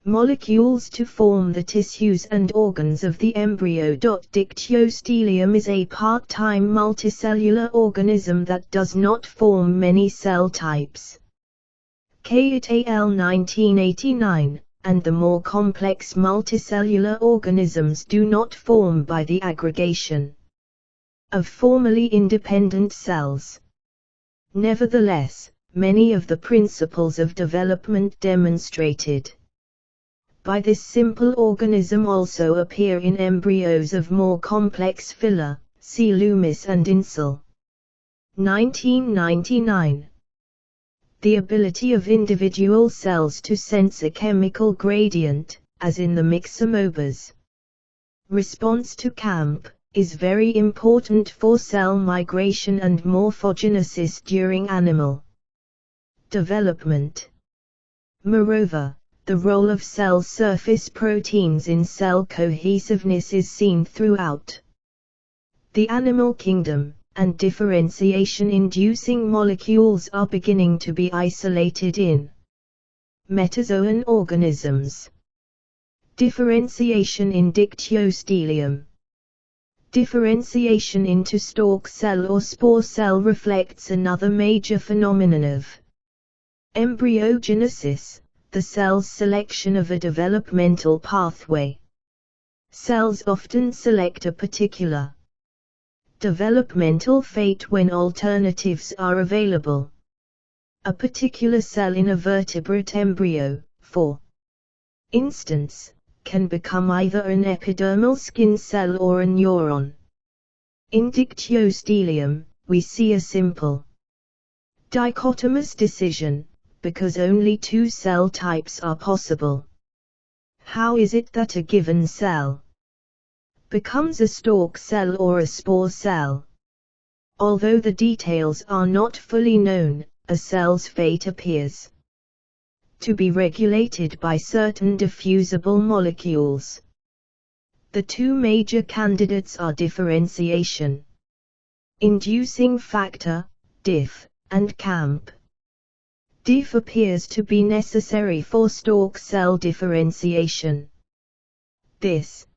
molecules to form the tissues and organs of the embryo. Dictyostelium is a part-time multicellular organism that does not form many cell types. K. et al. 1989, and the more complex multicellular organisms do not form by the aggregation of formally independent cells. Nevertheless, many of the principles of development demonstrated by this simple organism also appear in embryos of more complex phyla. See Loomis and Insel. 1999. The ability of individual cells to sense a chemical gradient, as in the Mixamoeba's response to camp, is very important for cell migration and morphogenesis during animal development. Moreover, the role of cell surface proteins in cell cohesiveness is seen throughout the animal kingdom, and differentiation-inducing molecules are beginning to be isolated in metazoan organisms. Differentiation in dictyostelium. Differentiation into stalk cell or spore cell reflects another major phenomenon of embryogenesis, the cell's selection of a developmental pathway. Cells often select a particular developmental fate when alternatives are available. A particular cell in a vertebrate embryo, for instance, can become either an epidermal skin cell or a neuron. In dictyostelium, we see a simple dichotomous decision, because only two cell types are possible. How is it that a given cell becomes a stalk cell or a spore cell? Although the details are not fully known, a cell's fate appears to be regulated by certain diffusible molecules. The two major candidates are differentiation inducing factor, DIF, and CAMP. DIF appears to be necessary for stalk cell differentiation. This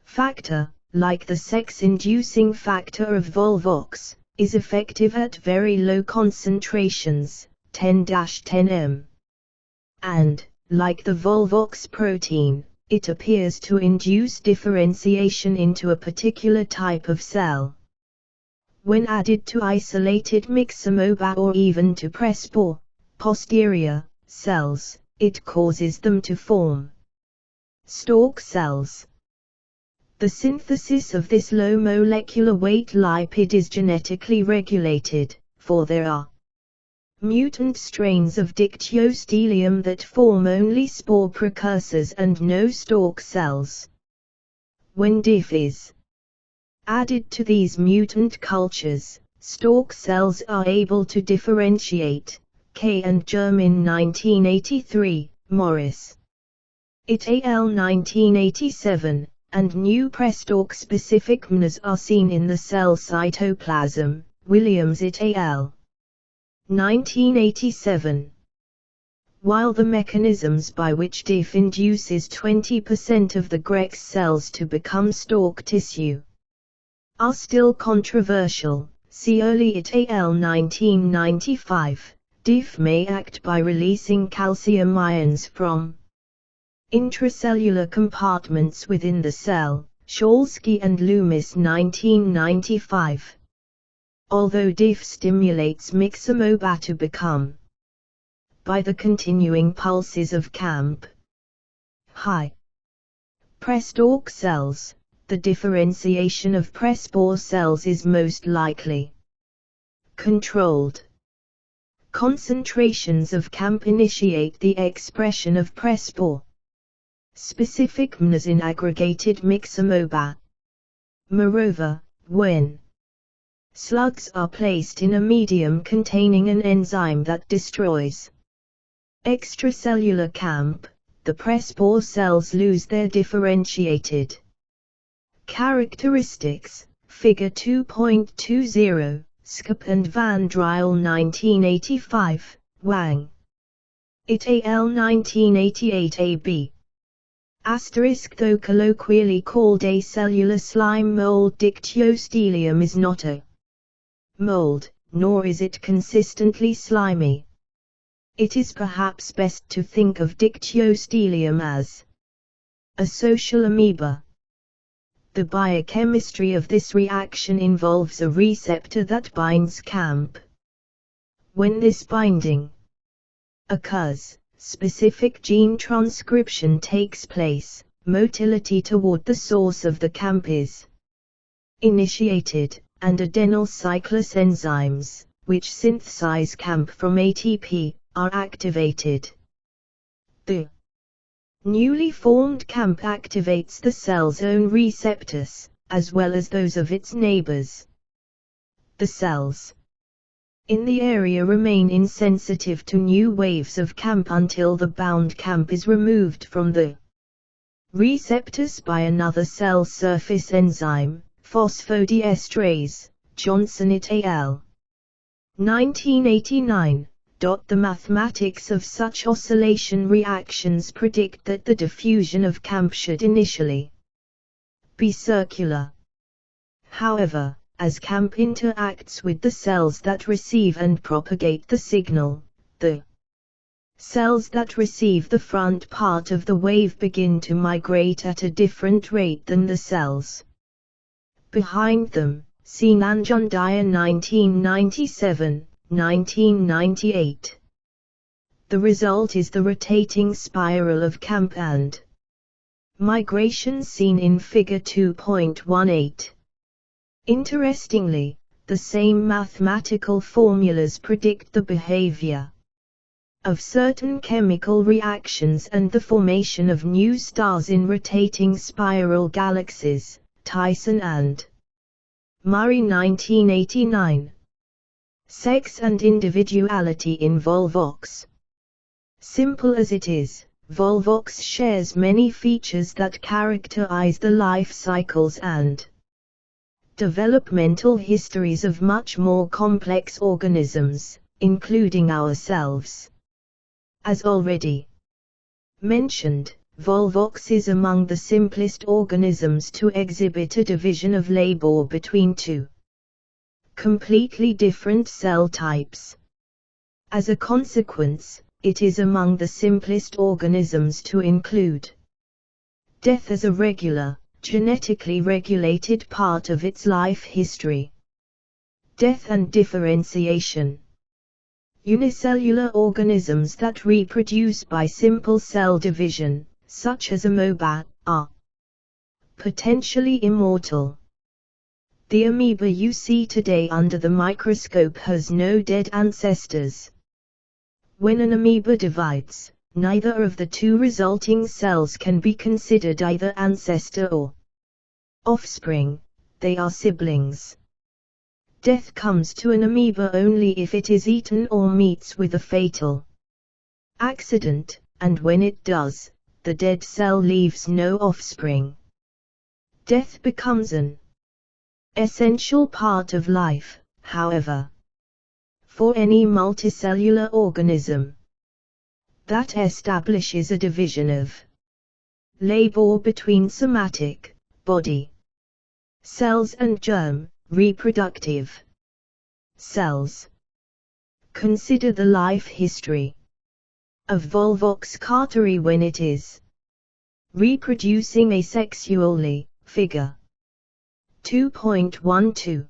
factor, like the sex-inducing factor of Volvox, is effective at very low concentrations, 10-10 m. And, like the Volvox protein, it appears to induce differentiation into a particular type of cell. When added to isolated myxomoba or even to prespore, posterior, cells, it causes them to form stalk cells. The synthesis of this low molecular weight lipid is genetically regulated, for there are mutant strains of dictyostelium that form only spore precursors and no stalk cells. When DIF is added to these mutant cultures, stalk cells are able to differentiate. K and German 1983, Morris et al. 1987, and new prestalk-specific MNAs are seen in the cell cytoplasm, Williams et al. 1987. While the mechanisms by which DIF induces 20% of the Grex cells to become stalk tissue are still controversial, see Early et al. 1995, DIF may act by releasing calcium ions from intracellular compartments within the cell, Scholsky and Loomis 1995. Although DIF stimulates myxomoba to become, by the continuing pulses of CAMP, high prestalk cells, the differentiation of prespore cells is most likely controlled. Concentrations of CAMP initiate the expression of prespore specific MNAs in aggregated myxomoba. Moreover, when slugs are placed in a medium containing an enzyme that destroys extracellular CAMP, the prespore cells lose their differentiated characteristics. Figure 2.20, Skop and Van Driel 1985, Wang et al. 1988 A.B. Though colloquially called acellular slime mold, dictyostelium is not a mold, nor is it consistently slimy. It is perhaps best to think of dictyostelium as a social amoeba. The biochemistry of this reaction involves a receptor that binds CAMP. When this binding occurs, specific gene transcription takes place, motility toward the source of the CAMP is initiated, and adenyl cyclase enzymes, which synthesize CAMP from ATP, are activated. The newly formed CAMP activates the cell's own receptors, as well as those of its neighbors. The cells in the area remain insensitive to new waves of CAMP until the bound CAMP is removed from the receptors by another cell surface enzyme, phosphodiesterase, Johnson et al. 1989. The mathematics of such oscillation reactions predict that the diffusion of CAMP should initially be circular. However, as CAMP interacts with the cells that receive and propagate the signal, the cells that receive the front part of the wave begin to migrate at a different rate than the cells behind them. See Nanjundaya 1997, 1998. The result is the rotating spiral of CAMP and migration seen in Figure 2.18. Interestingly, the same mathematical formulas predict the behavior of certain chemical reactions and the formation of new stars in rotating spiral galaxies. Tyson and Murray 1989. Sex and individuality in Volvox. Simple as it is, Volvox shares many features that characterize the life cycles and developmental histories of much more complex organisms, including ourselves. As already mentioned, Volvox is among the simplest organisms to exhibit a division of labor between two completely different cell types. As a consequence, it is among the simplest organisms to include death as a regular, genetically regulated part of its life history. Death and differentiation. Unicellular organisms that reproduce by simple cell division, such as amoeba, are potentially immortal. The amoeba you see today under the microscope has no dead ancestors. When an amoeba divides, neither of the two resulting cells can be considered either ancestor or offspring, they are siblings. Death comes to an amoeba only if it is eaten or meets with a fatal accident, and when it does, the dead cell leaves no offspring. Death becomes an essential part of life, however, for any multicellular organism that establishes a division of labor between somatic, body cells and germ, reproductive cells. Consider the life history of Volvox carteri when it is reproducing asexually, Figure 2.12.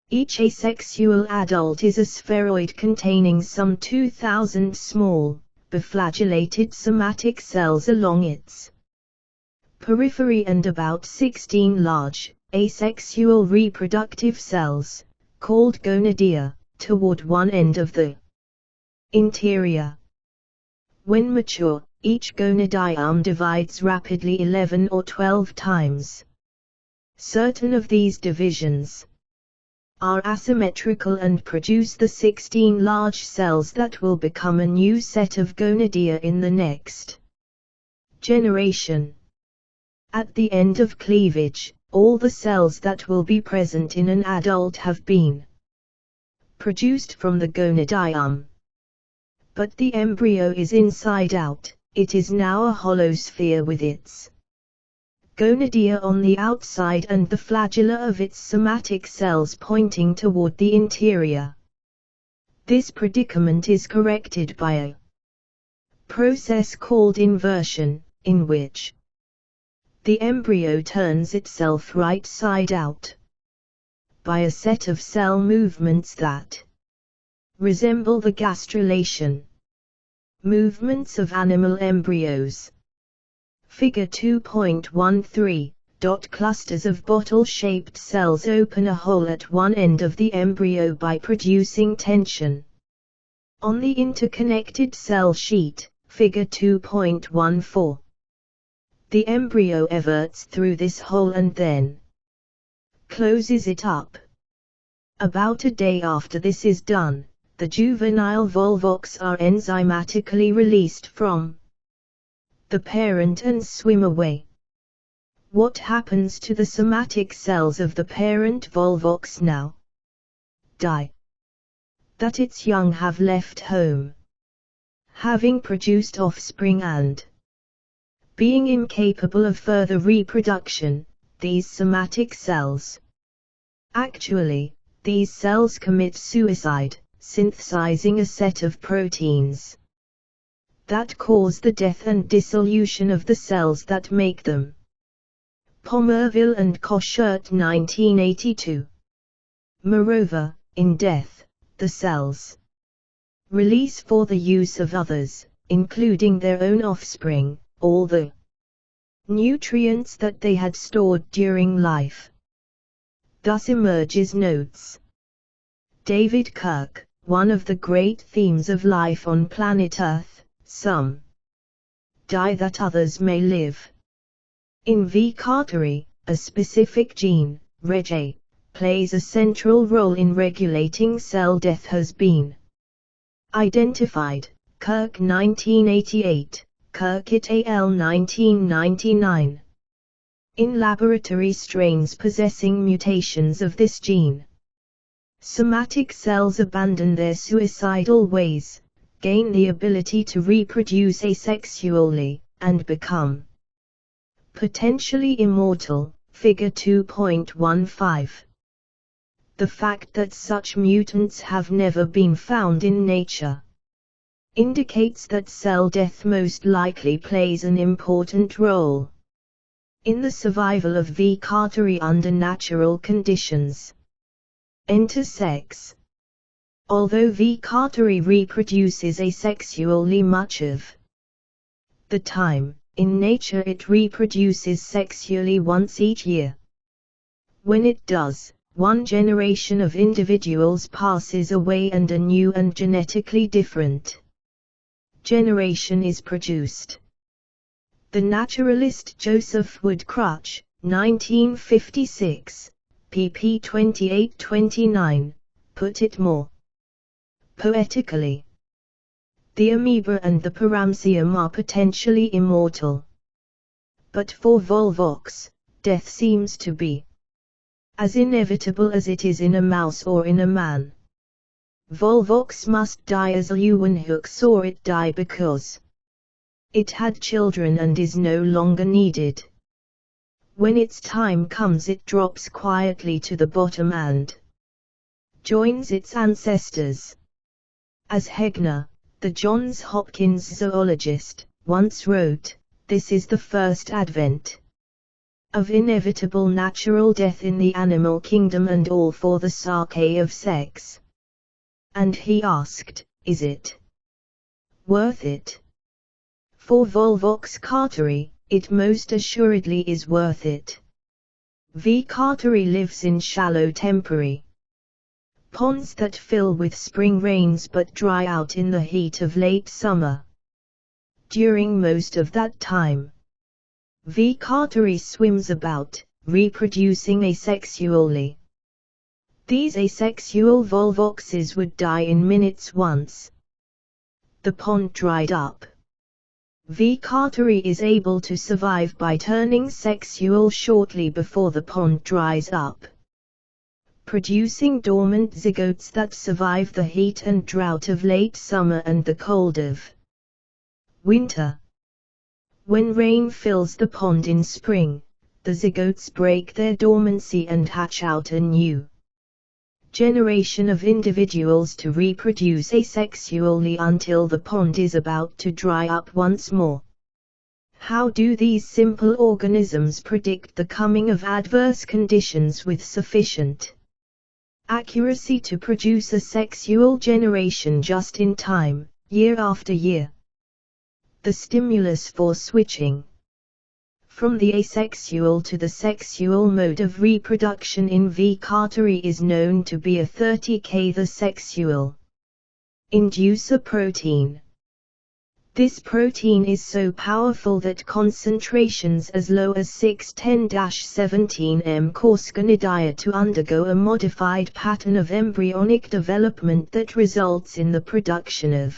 Each asexual adult is a spheroid containing some 2,000 small, beflagellated somatic cells along its periphery and about 16 large, asexual reproductive cells, called gonadia, toward one end of the interior. When mature, each gonadium divides rapidly 11 or 12 times. Certain of these divisions are asymmetrical and produce the 16 large cells that will become a new set of gonadia in the next generation. At the end of cleavage, all the cells that will be present in an adult have been produced from the gonadium. But the embryo is inside out, it is now a hollow sphere with its gonadia on the outside and the flagella of its somatic cells pointing toward the interior. This predicament is corrected by a process called inversion, in which the embryo turns itself right side out by a set of cell movements that resemble the gastrulation movements of animal embryos. Figure 2.13. Clusters of bottle-shaped cells open a hole at one end of the embryo by producing tension on the interconnected cell sheet, Figure 2.14. The embryo everts through this hole and then closes it up. About a day after this is done, the juvenile volvox are enzymatically released from the parent and swim away. What happens to the somatic cells of the parent volvox now? Die. That its young have left home, having produced offspring and being incapable of further reproduction, these somatic cells Actually, these cells commit suicide, synthesizing a set of proteins that cause the death and dissolution of the cells that make them. Pomerville and Koshert 1982. Moreover, in death, the cells release for the use of others, including their own offspring, all the nutrients that they had stored during life. Thus emerges notes. David Kirk, one of the great themes of life on planet Earth, some die that others may live. In V. Carteri, a specific gene, Reg-A, plays a central role in regulating cell death has been identified. Kirk 1988, Kirk et al. 1999. In laboratory strains possessing mutations of this gene, somatic cells abandon their suicidal ways, gain the ability to reproduce asexually, and become potentially immortal. Figure 2.15. The fact that such mutants have never been found in nature indicates that cell death most likely plays an important role in the survival of V. Carteri under natural conditions. Enter sex. Although V. Carteri reproduces asexually much of the time, in nature it reproduces sexually once each year. When it does, one generation of individuals passes away and a new and genetically different generation is produced. The naturalist Joseph Wood Crutch, 1956, pp. 28-29, put it more poetically. The amoeba and the paramecium are potentially immortal. But for Volvox, death seems to be as inevitable as it is in a mouse or in a man. Volvox must die as Leeuwenhoek saw it die because it had children and is no longer needed. When its time comes it drops quietly to the bottom and joins its ancestors. As Hegner, the Johns Hopkins zoologist, once wrote, "This is the first advent of inevitable natural death in the animal kingdom and all for the sake of sex." And he asked, is it worth it? For Volvox Carteri, it most assuredly is worth it. V. Carteri lives in shallow temporary ponds that fill with spring rains but dry out in the heat of late summer. During most of that time, V. Carteri swims about, reproducing asexually. These asexual volvoxes would die in minutes once the pond dried up. V. Carteri is able to survive by turning sexual shortly before the pond dries up, producing dormant zygotes that survive the heat and drought of late summer and the cold of winter. When rain fills the pond in spring, the zygotes break their dormancy and hatch out a new generation of individuals to reproduce asexually until the pond is about to dry up once more. How do these simple organisms predict the coming of adverse conditions with sufficient accuracy to produce a sexual generation just in time, year after year? The stimulus for switching from the asexual to the sexual mode of reproduction in V. Carteri is known to be a 30K the sexual inducer protein. This protein is so powerful that concentrations as low as 610-17 m cause gonadea to undergo a modified pattern of embryonic development that results in the production of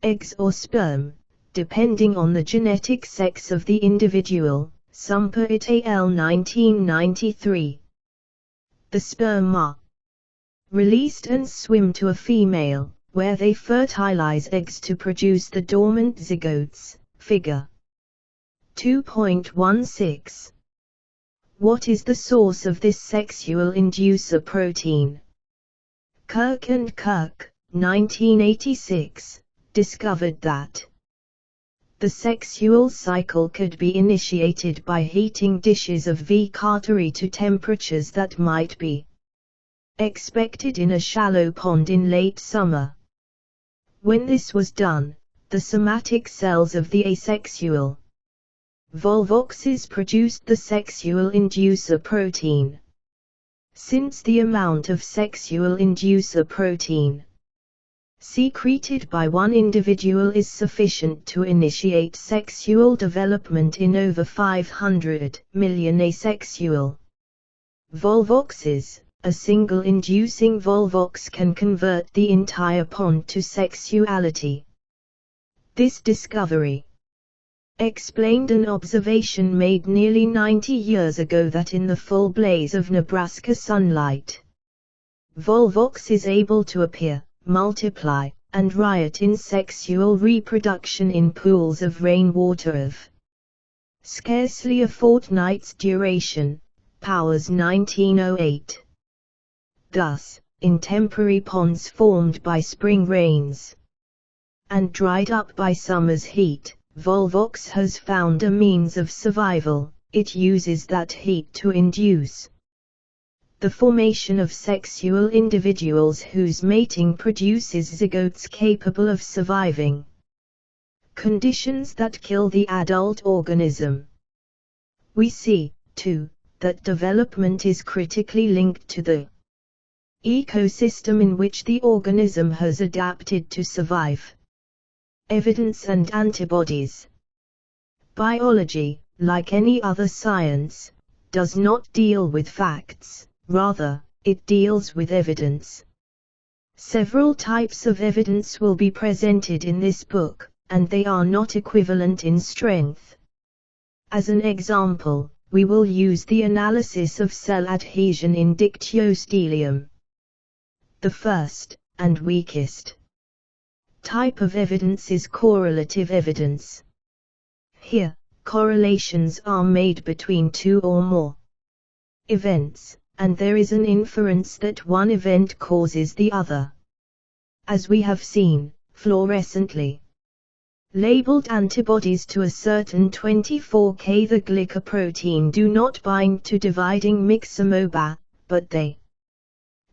eggs or sperm, depending on the genetic sex of the individual. Sumper et al. 1993. The sperm are released and swim to a female, where they fertilize eggs to produce the dormant zygotes. Figure 2.16. What is the source of this sexual inducer protein? Kirk and Kirk, 1986, discovered that the sexual cycle could be initiated by heating dishes of V. carteri to temperatures that might be expected in a shallow pond in late summer. When this was done, the somatic cells of the asexual volvoxes produced the sexual inducer protein. Since the amount of sexual inducer protein secreted by one individual is sufficient to initiate sexual development in over 500 million asexual volvoxes, a single inducing volvox can convert the entire pond to sexuality. This discovery explained an observation made nearly 90 years ago that in the full blaze of Nebraska sunlight, volvox is able to appear, multiply, and riot in sexual reproduction in pools of rainwater of scarcely a fortnight's duration. Powers 1908. Thus, in temporary ponds formed by spring rains and dried up by summer's heat, volvox has found a means of survival. It uses that heat to induce the formation of sexual individuals whose mating produces zygotes capable of surviving conditions that kill the adult organism. We see, too, that development is critically linked to the ecosystem in which the organism has adapted to survive. Evidence and antibodies. Biology, like any other science, does not deal with facts. Rather, it deals with evidence. Several types of evidence will be presented in this book, and they are not equivalent in strength. As an example, we will use the analysis of cell adhesion in dictyostelium. The first, and weakest, type of evidence is correlative evidence. Here, correlations are made between two or more events, and there is an inference that one event causes the other. As we have seen, fluorescently labeled antibodies to a certain 24K the glycoprotein do not bind to dividing myxomoba, but they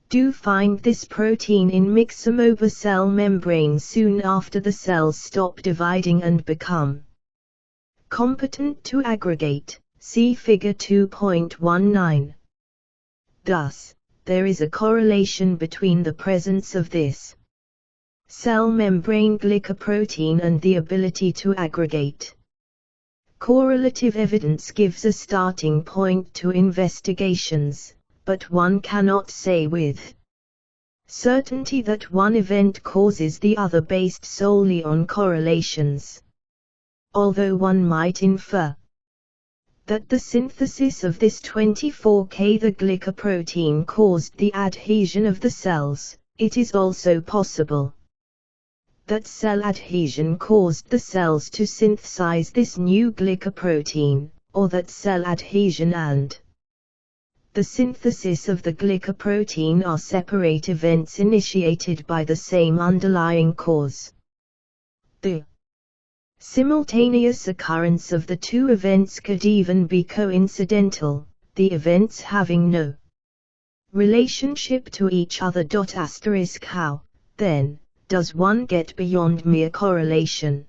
do find this protein in myxomoba cell membrane soon after the cells stop dividing and become competent to aggregate. See Figure 2.19. Thus, there is a correlation between the presence of this cell membrane glycoprotein and the ability to aggregate. Correlative evidence gives a starting point to investigations, but one cannot say with certainty that one event causes the other based solely on correlations. Although one might infer that the synthesis of this 24K the glycoprotein caused the adhesion of the cells, it is also possible that cell adhesion caused the cells to synthesize this new glycoprotein, or that cell adhesion and the synthesis of the glycoprotein are separate events initiated by the same underlying cause. The simultaneous occurrence of the two events could even be coincidental, the events having no relationship to each other. How, then, does one get beyond mere correlation?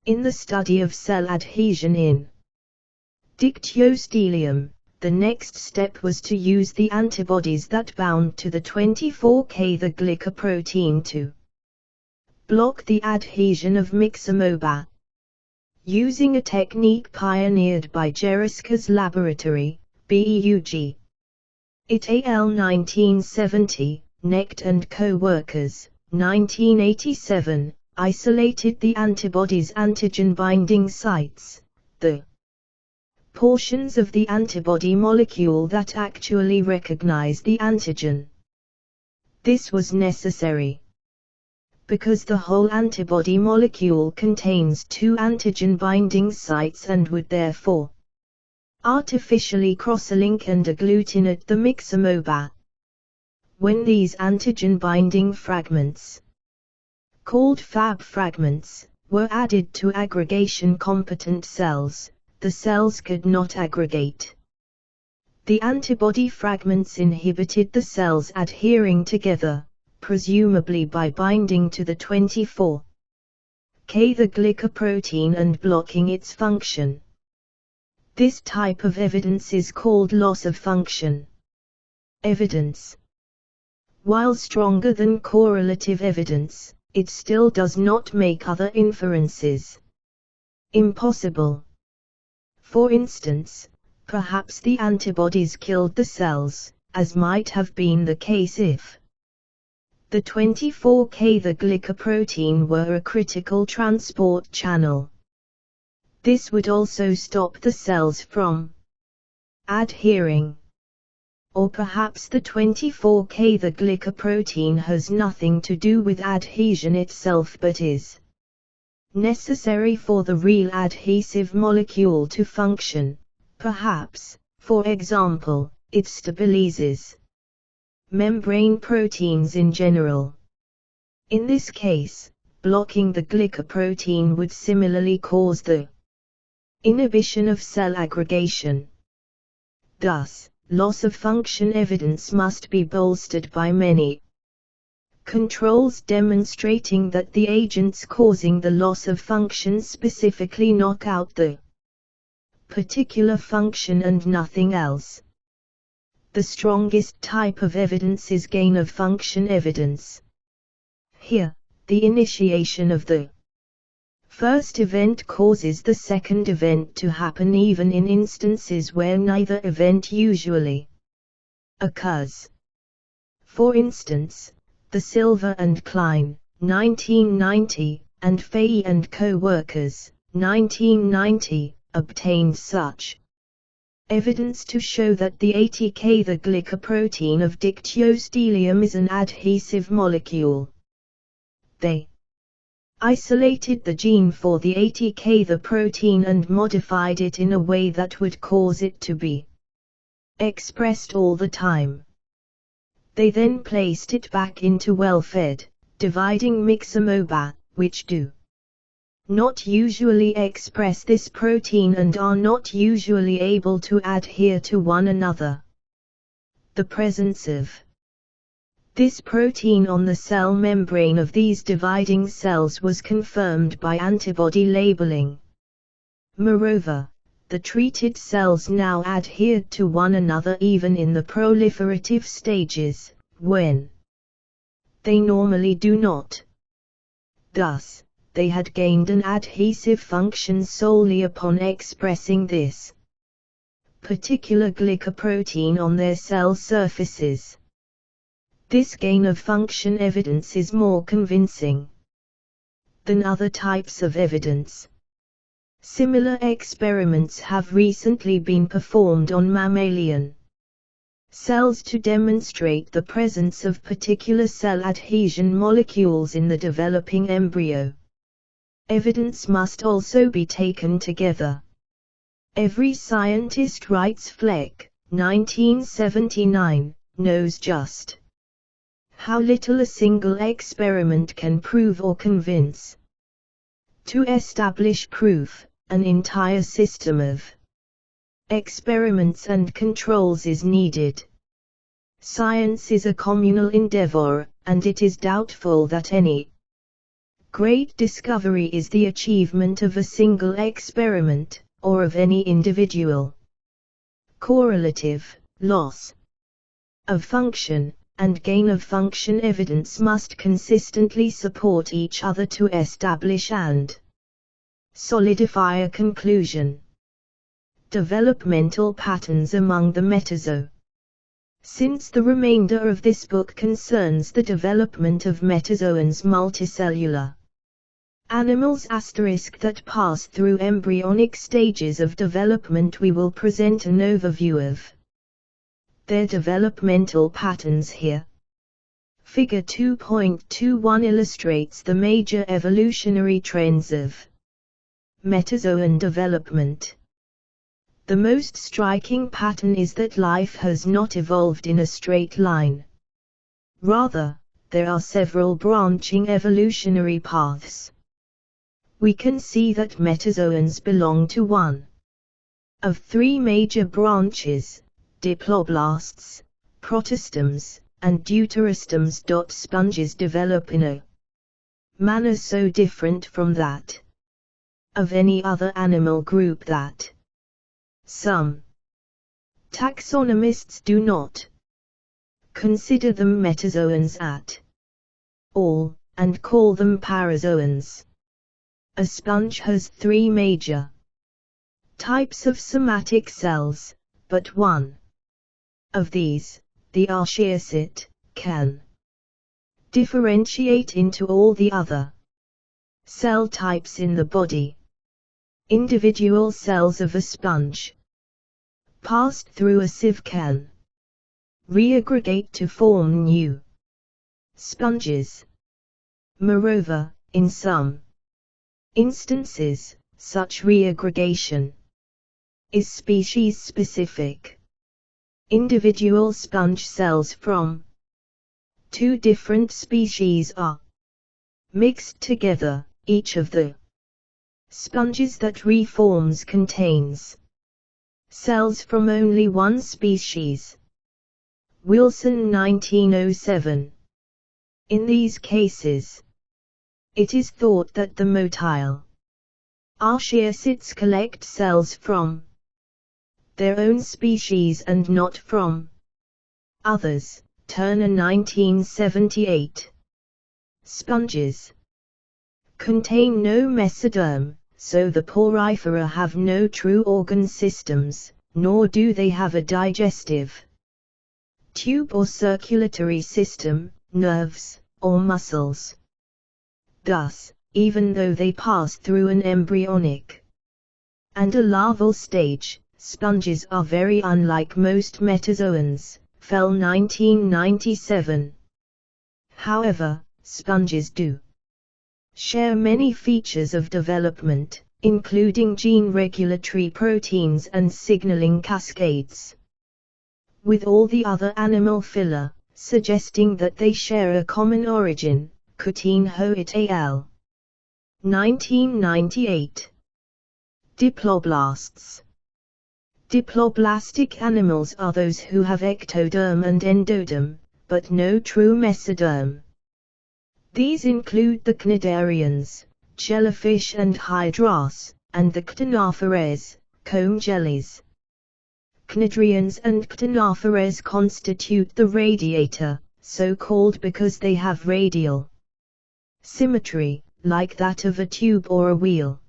In the study of cell adhesion in dictyostelium, the next step was to use the antibodies that bound to the 24K the glycoprotein to block the adhesion of myxomoba. Using a technique pioneered by Jereska's laboratory, BEUG. It al. 1970, Knecht and co-workers, 1987, isolated the antibody's antigen-binding sites, the portions of the antibody molecule that actually recognize the antigen. This was necessary because the whole antibody molecule contains two antigen binding sites and would therefore artificially cross-link and agglutinate the myxomoba. When these antigen-binding fragments, called Fab fragments, were added to aggregation-competent cells, the cells could not aggregate. The antibody fragments inhibited the cells adhering together, presumably by binding to the 24K the glycoprotein and blocking its function. This type of evidence is called loss of function evidence. While stronger than correlative evidence, it still does not make other inferences impossible. For instance, perhaps the antibodies killed the cells, as might have been the case if the 24K the glycoprotein were a critical transport channel. This would also stop the cells from adhering. Or perhaps the 24K the glycoprotein has nothing to do with adhesion itself but is necessary for the real adhesive molecule to function. Perhaps, for example, it stabilizes membrane proteins in general. In this case, blocking the glycoprotein would similarly cause the inhibition of cell aggregation. Thus, loss of function evidence must be bolstered by many controls demonstrating that the agents causing the loss of function specifically knock out the particular function and nothing else. The strongest type of evidence is gain of function evidence. Here, the initiation of the first event causes the second event to happen even in instances where neither event usually occurs. For instance, the Silver and Klein, 1990, and Fay and co-workers, 1990, obtained such evidence to show that the 80K the glycoprotein of dictyostelium is an adhesive molecule. They isolated the gene for the 80K the protein and modified it in a way that would cause it to be expressed all the time. They then placed it back into well-fed, dividing myxomoba, which do not usually express this protein and are not usually able to adhere to one another. The presence of this protein on the cell membrane of these dividing cells was confirmed by antibody labeling. Moreover, the treated cells now adhered to one another even in the proliferative stages, when they normally do not. Thus, they had gained an adhesive function solely upon expressing this particular glycoprotein on their cell surfaces. This gain of function evidence is more convincing than other types of evidence. Similar experiments have recently been performed on mammalian cells to demonstrate the presence of particular cell adhesion molecules in the developing embryo. Evidence must also be taken together. Every scientist, writes Fleck, 1979, knows just how little a single experiment can prove or convince. To establish proof, an entire system of experiments and controls is needed. Science is a communal endeavor, and it is doubtful that any great discovery is the achievement of a single experiment, or of any individual. Correlative, loss of function, and gain of function evidence must consistently support each other to establish and solidify a conclusion. Developmental patterns among the metazoa. Since the remainder of this book concerns the development of metazoans multicellular animals that pass through embryonic stages of development, we will present an overview of their developmental patterns here. Figure 2.21 illustrates the major evolutionary trends of metazoan development. The most striking pattern is that life has not evolved in a straight line. Rather, there are several branching evolutionary paths. We can see that metazoans belong to one of three major branches: diploblasts, protistoms, and deuterostoms. Sponges develop in a manner so different from that of any other animal group that some taxonomists do not consider them metazoans at all, and call them parazoans. A sponge has three major types of somatic cells, but one of these, the archaeocyte, can differentiate into all the other cell types in the body. Individual cells of a sponge passed through a sieve can reaggregate to form new sponges. Moreover, in some instances, such reaggregation is species-specific. Individual sponge cells from two different species are mixed together. Each of the sponges that reforms contains cells from only one species. Wilson, 1907. In these cases, it is thought that the motile archaeocytes collect cells from their own species and not from others. Turner, 1978. Sponges contain no mesoderm, so the porifera have no true organ systems, nor do they have a digestive tube or circulatory system, nerves, or muscles. Thus, even though they pass through an embryonic and a larval stage, sponges are very unlike most metazoans. Fell, 1997. However, sponges do share many features of development, including gene regulatory proteins and signaling cascades, with all the other animal phyla, suggesting that they share a common origin. Coutinho et al. 1998. Diploblasts. Diploblastic animals are those who have ectoderm and endoderm, but no true mesoderm. These include the cnidarians, jellyfish and hydras, and the ctenophores, comb jellies. Cnidarians and ctenophores constitute the radiator, so called because they have radial symmetry, like that of a tube or a wheel.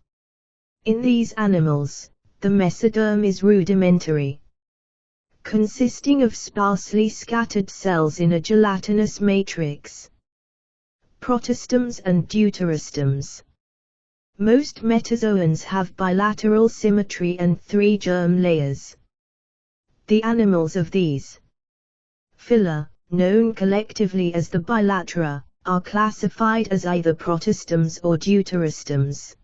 In these animals, the mesoderm is rudimentary, consisting of sparsely scattered cells in a gelatinous matrix. Protistoms and deuterostoms. Most metazoans have bilateral symmetry and three germ layers. The animals of these phyla, known collectively as the bilatera, are classified as either protistoms or deuterostoms.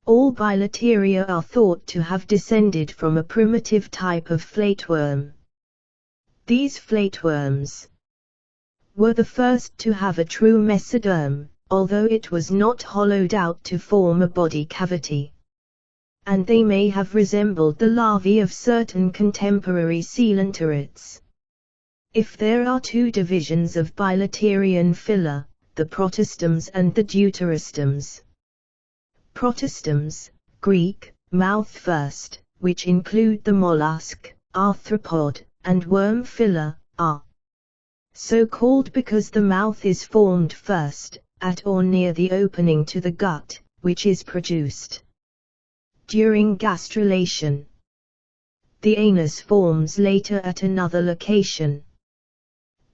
All bilateria are thought to have descended from a primitive type of flateworm. These flateworms were the first to have a true mesoderm, although it was not hollowed out to form a body cavity. And they may have resembled the larvae of certain contemporary coelenterids. If there are two divisions of bilaterian phyla, the protistoms and the deuterostoms. Protistoms, Greek, mouth first, which include the mollusk, arthropod, and worm phyla, are so called because the mouth is formed first, at or near the opening to the gut, which is produced during gastrulation. The anus forms later at another location.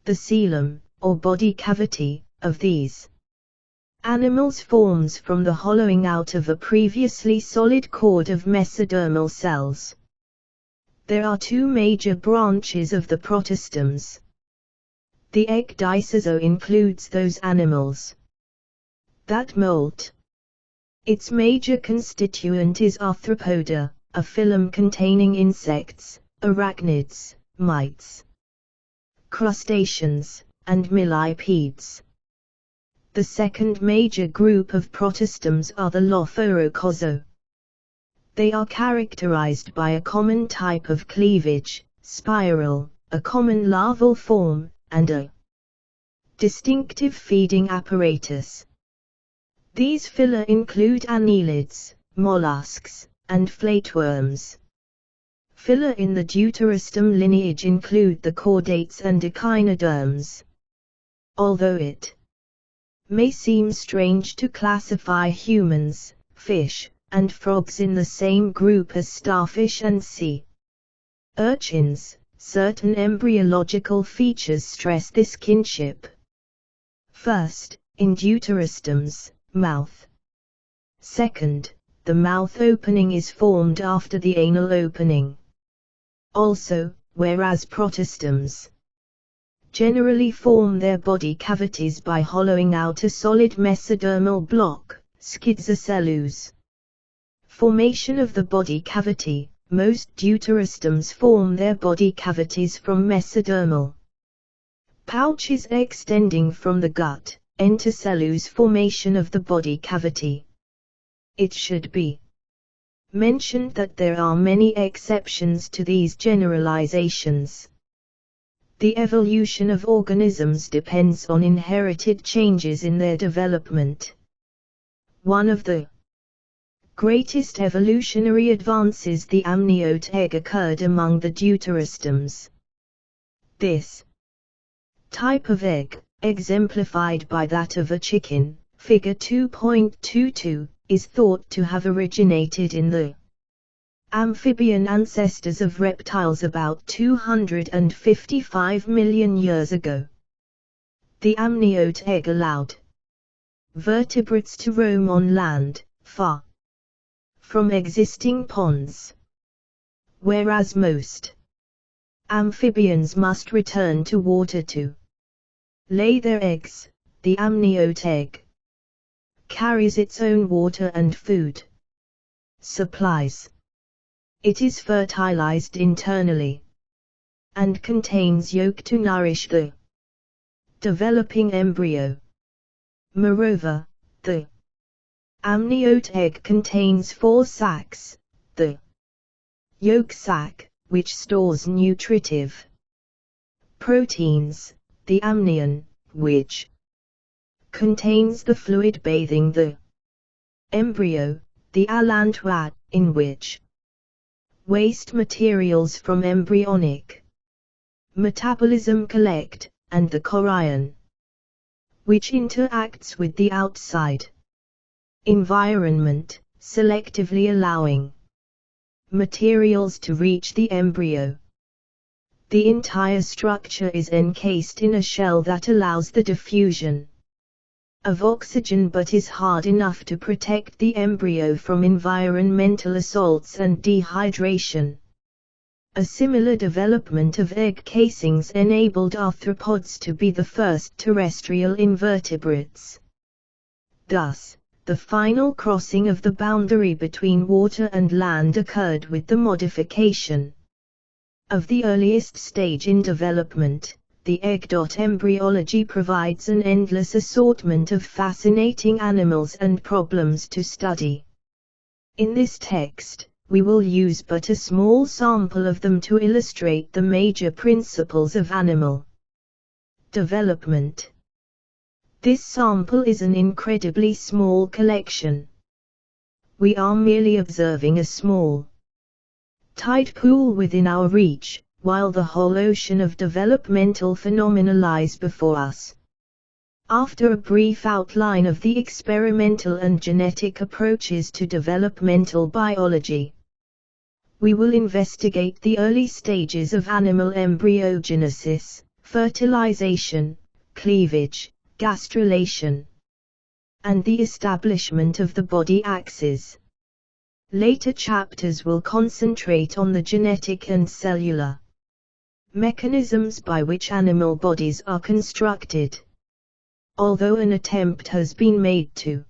The coelom, or body cavity, of these animals forms from the hollowing out of a previously solid cord of mesodermal cells. There are two major branches of the protistoms. The ecdysozoa includes those animals that molt. Its major constituent is arthropoda, a phylum containing insects, arachnids, mites, crustaceans, and millipedes. The second major group of protistums are the Lophorocozo. They are characterized by a common type of cleavage, spiral, a common larval form, and a distinctive feeding apparatus. These phyla include annelids, mollusks, and flateworms. Phyla in the Deuterostem lineage include the chordates and echinoderms. Although it may seem strange to classify humans, fish, and frogs in the same group as starfish and sea urchins, certain embryological features stress this kinship. First, in deuterostomes, mouth. Second, the mouth opening is formed after the anal opening. Also, whereas protistomes generally form their body cavities by hollowing out a solid mesodermal block, schizocellus. Formation of the body cavity. Most deuterostomes form their body cavities from mesodermal pouches extending from the gut, entocellus formation of the body cavity. It should be mentioned that there are many exceptions to these generalizations. The evolution of organisms depends on inherited changes in their development. One of the greatest evolutionary advances, the amniote egg, occurred among the deuterostomes. This type of egg, exemplified by that of a chicken, figure 2.22, is thought to have originated in the amphibian ancestors of reptiles about 255 million years ago. The amniote egg allowed vertebrates to roam on land, far from existing ponds. Whereas most amphibians must return to water to lay their eggs, the amniote egg carries its own water and food supplies. It is fertilized internally and contains yolk to nourish the developing embryo. Moreover, the amniote egg contains 4 sacs, the yolk sac, which stores nutritive proteins, the amnion, which contains the fluid bathing the embryo, the allantois, in which waste materials from embryonic metabolism collect, and the chorion, which interacts with the outside environment, selectively allowing materials to reach the embryo. The entire structure is encased in a shell that allows the diffusion of oxygen but is hard enough to protect the embryo from environmental assaults and dehydration. A similar development of egg casings enabled arthropods to be the first terrestrial invertebrates. Thus, the final crossing of the boundary between water and land occurred with the modification of the earliest stage in development. The egg. Embryology provides an endless assortment of fascinating animals and problems to study. In this text, we will use but a small sample of them to illustrate the major principles of animal development. This sample is an incredibly small collection. We are merely observing a small tide pool within our reach, while the whole ocean of developmental phenomena lies before us. After a brief outline of the experimental and genetic approaches to developmental biology, we will investigate the early stages of animal embryogenesis, fertilization, cleavage, gastrulation, and the establishment of the body axis. Later chapters will concentrate on the genetic and cellular mechanisms by which animal bodies are constructed. Although an attempt has been made to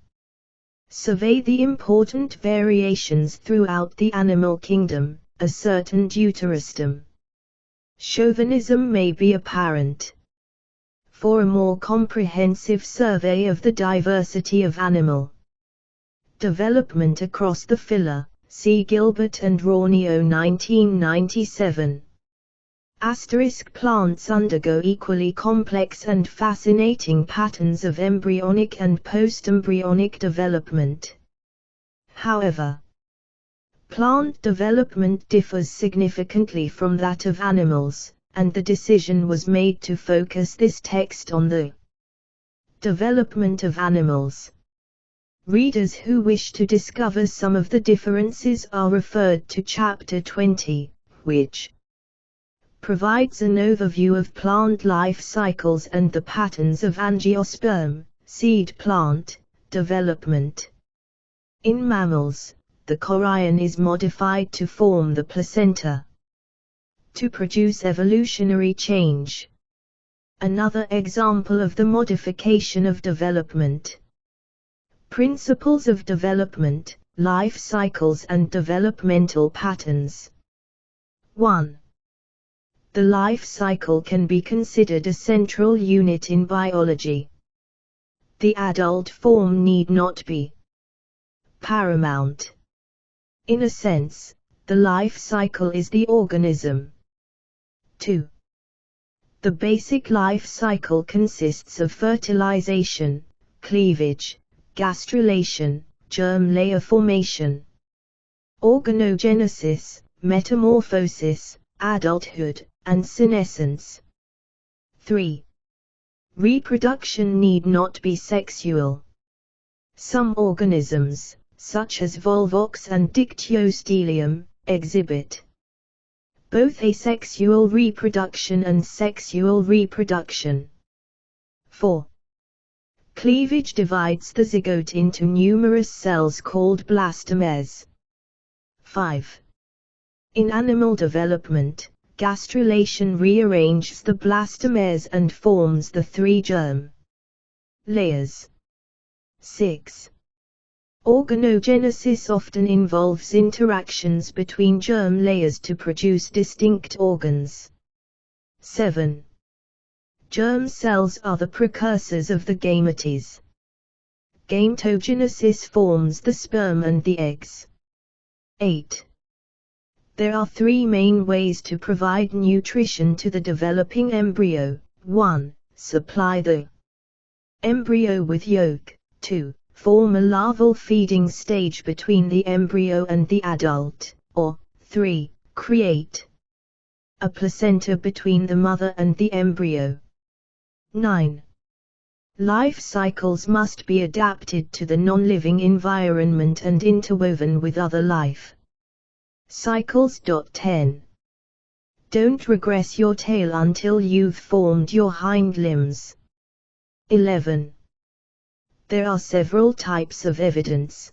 Survey the important variations throughout the animal kingdom, a certain deuterism. Chauvinism may be apparent. For a more comprehensive survey of the diversity of animal development across the phyla, see Gilbert and Raunio 1997. Plants undergo equally complex and fascinating patterns of embryonic and post-embryonic development. However, plant development differs significantly from that of animals, and the decision was made to focus this text on the development of animals. Readers who wish to discover some of the differences are referred to Chapter 20, which provides an overview of plant life cycles and the patterns of angiosperm, seed plant, development. In mammals, the chorion is modified to form the placenta to produce evolutionary change. Another example of the modification of development. Principles of development, life cycles and developmental patterns. 1. The life cycle can be considered a central unit in biology. The adult form need not be paramount. In a sense, the life cycle is the organism. 2. The basic life cycle consists of fertilization, cleavage, gastrulation, germ layer formation, organogenesis, metamorphosis, adulthood, and senescence. 3. Reproduction need not be sexual. Some organisms, such as Volvox and Dictyostelium, exhibit both asexual reproduction and sexual reproduction. 4. Cleavage divides the zygote into numerous cells called blastomeres. 5. In animal development, gastrulation rearranges the blastomeres and forms the 3 germ layers. 6. Organogenesis often involves interactions between germ layers to produce distinct organs. 7. Germ cells are the precursors of the gametes. Gametogenesis forms the sperm and the eggs. 8. There are 3 main ways to provide nutrition to the developing embryo. 1. Supply the embryo with yolk. 2. Form a larval feeding stage between the embryo and the adult. Or 3. Create a placenta between the mother and the embryo. 9. Life cycles must be adapted to the non-living environment and interwoven with other life cycles. 10. Don't regress your tail until you've formed your hind limbs. 11. There are several types of evidence.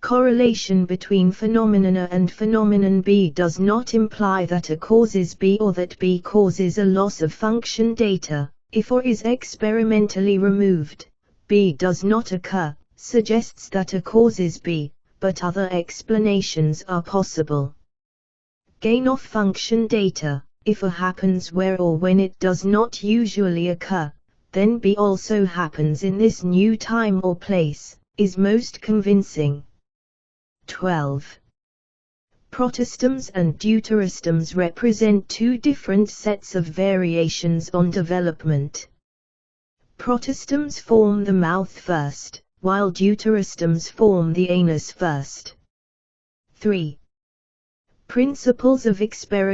Correlation between phenomena and phenomenon B does not imply that A causes B or that B causes a loss of function data. If A is experimentally removed, B does not occur, suggests that A causes B, but other explanations are possible. Gain of function data. If A happens where or when it does not usually occur, then B also happens in this new time or place, is most convincing. 12. Protists and deuterists represent 2 different sets of variations on development. Protists form the mouth first, while deuterists form the anus first. 3. Principles of experiment.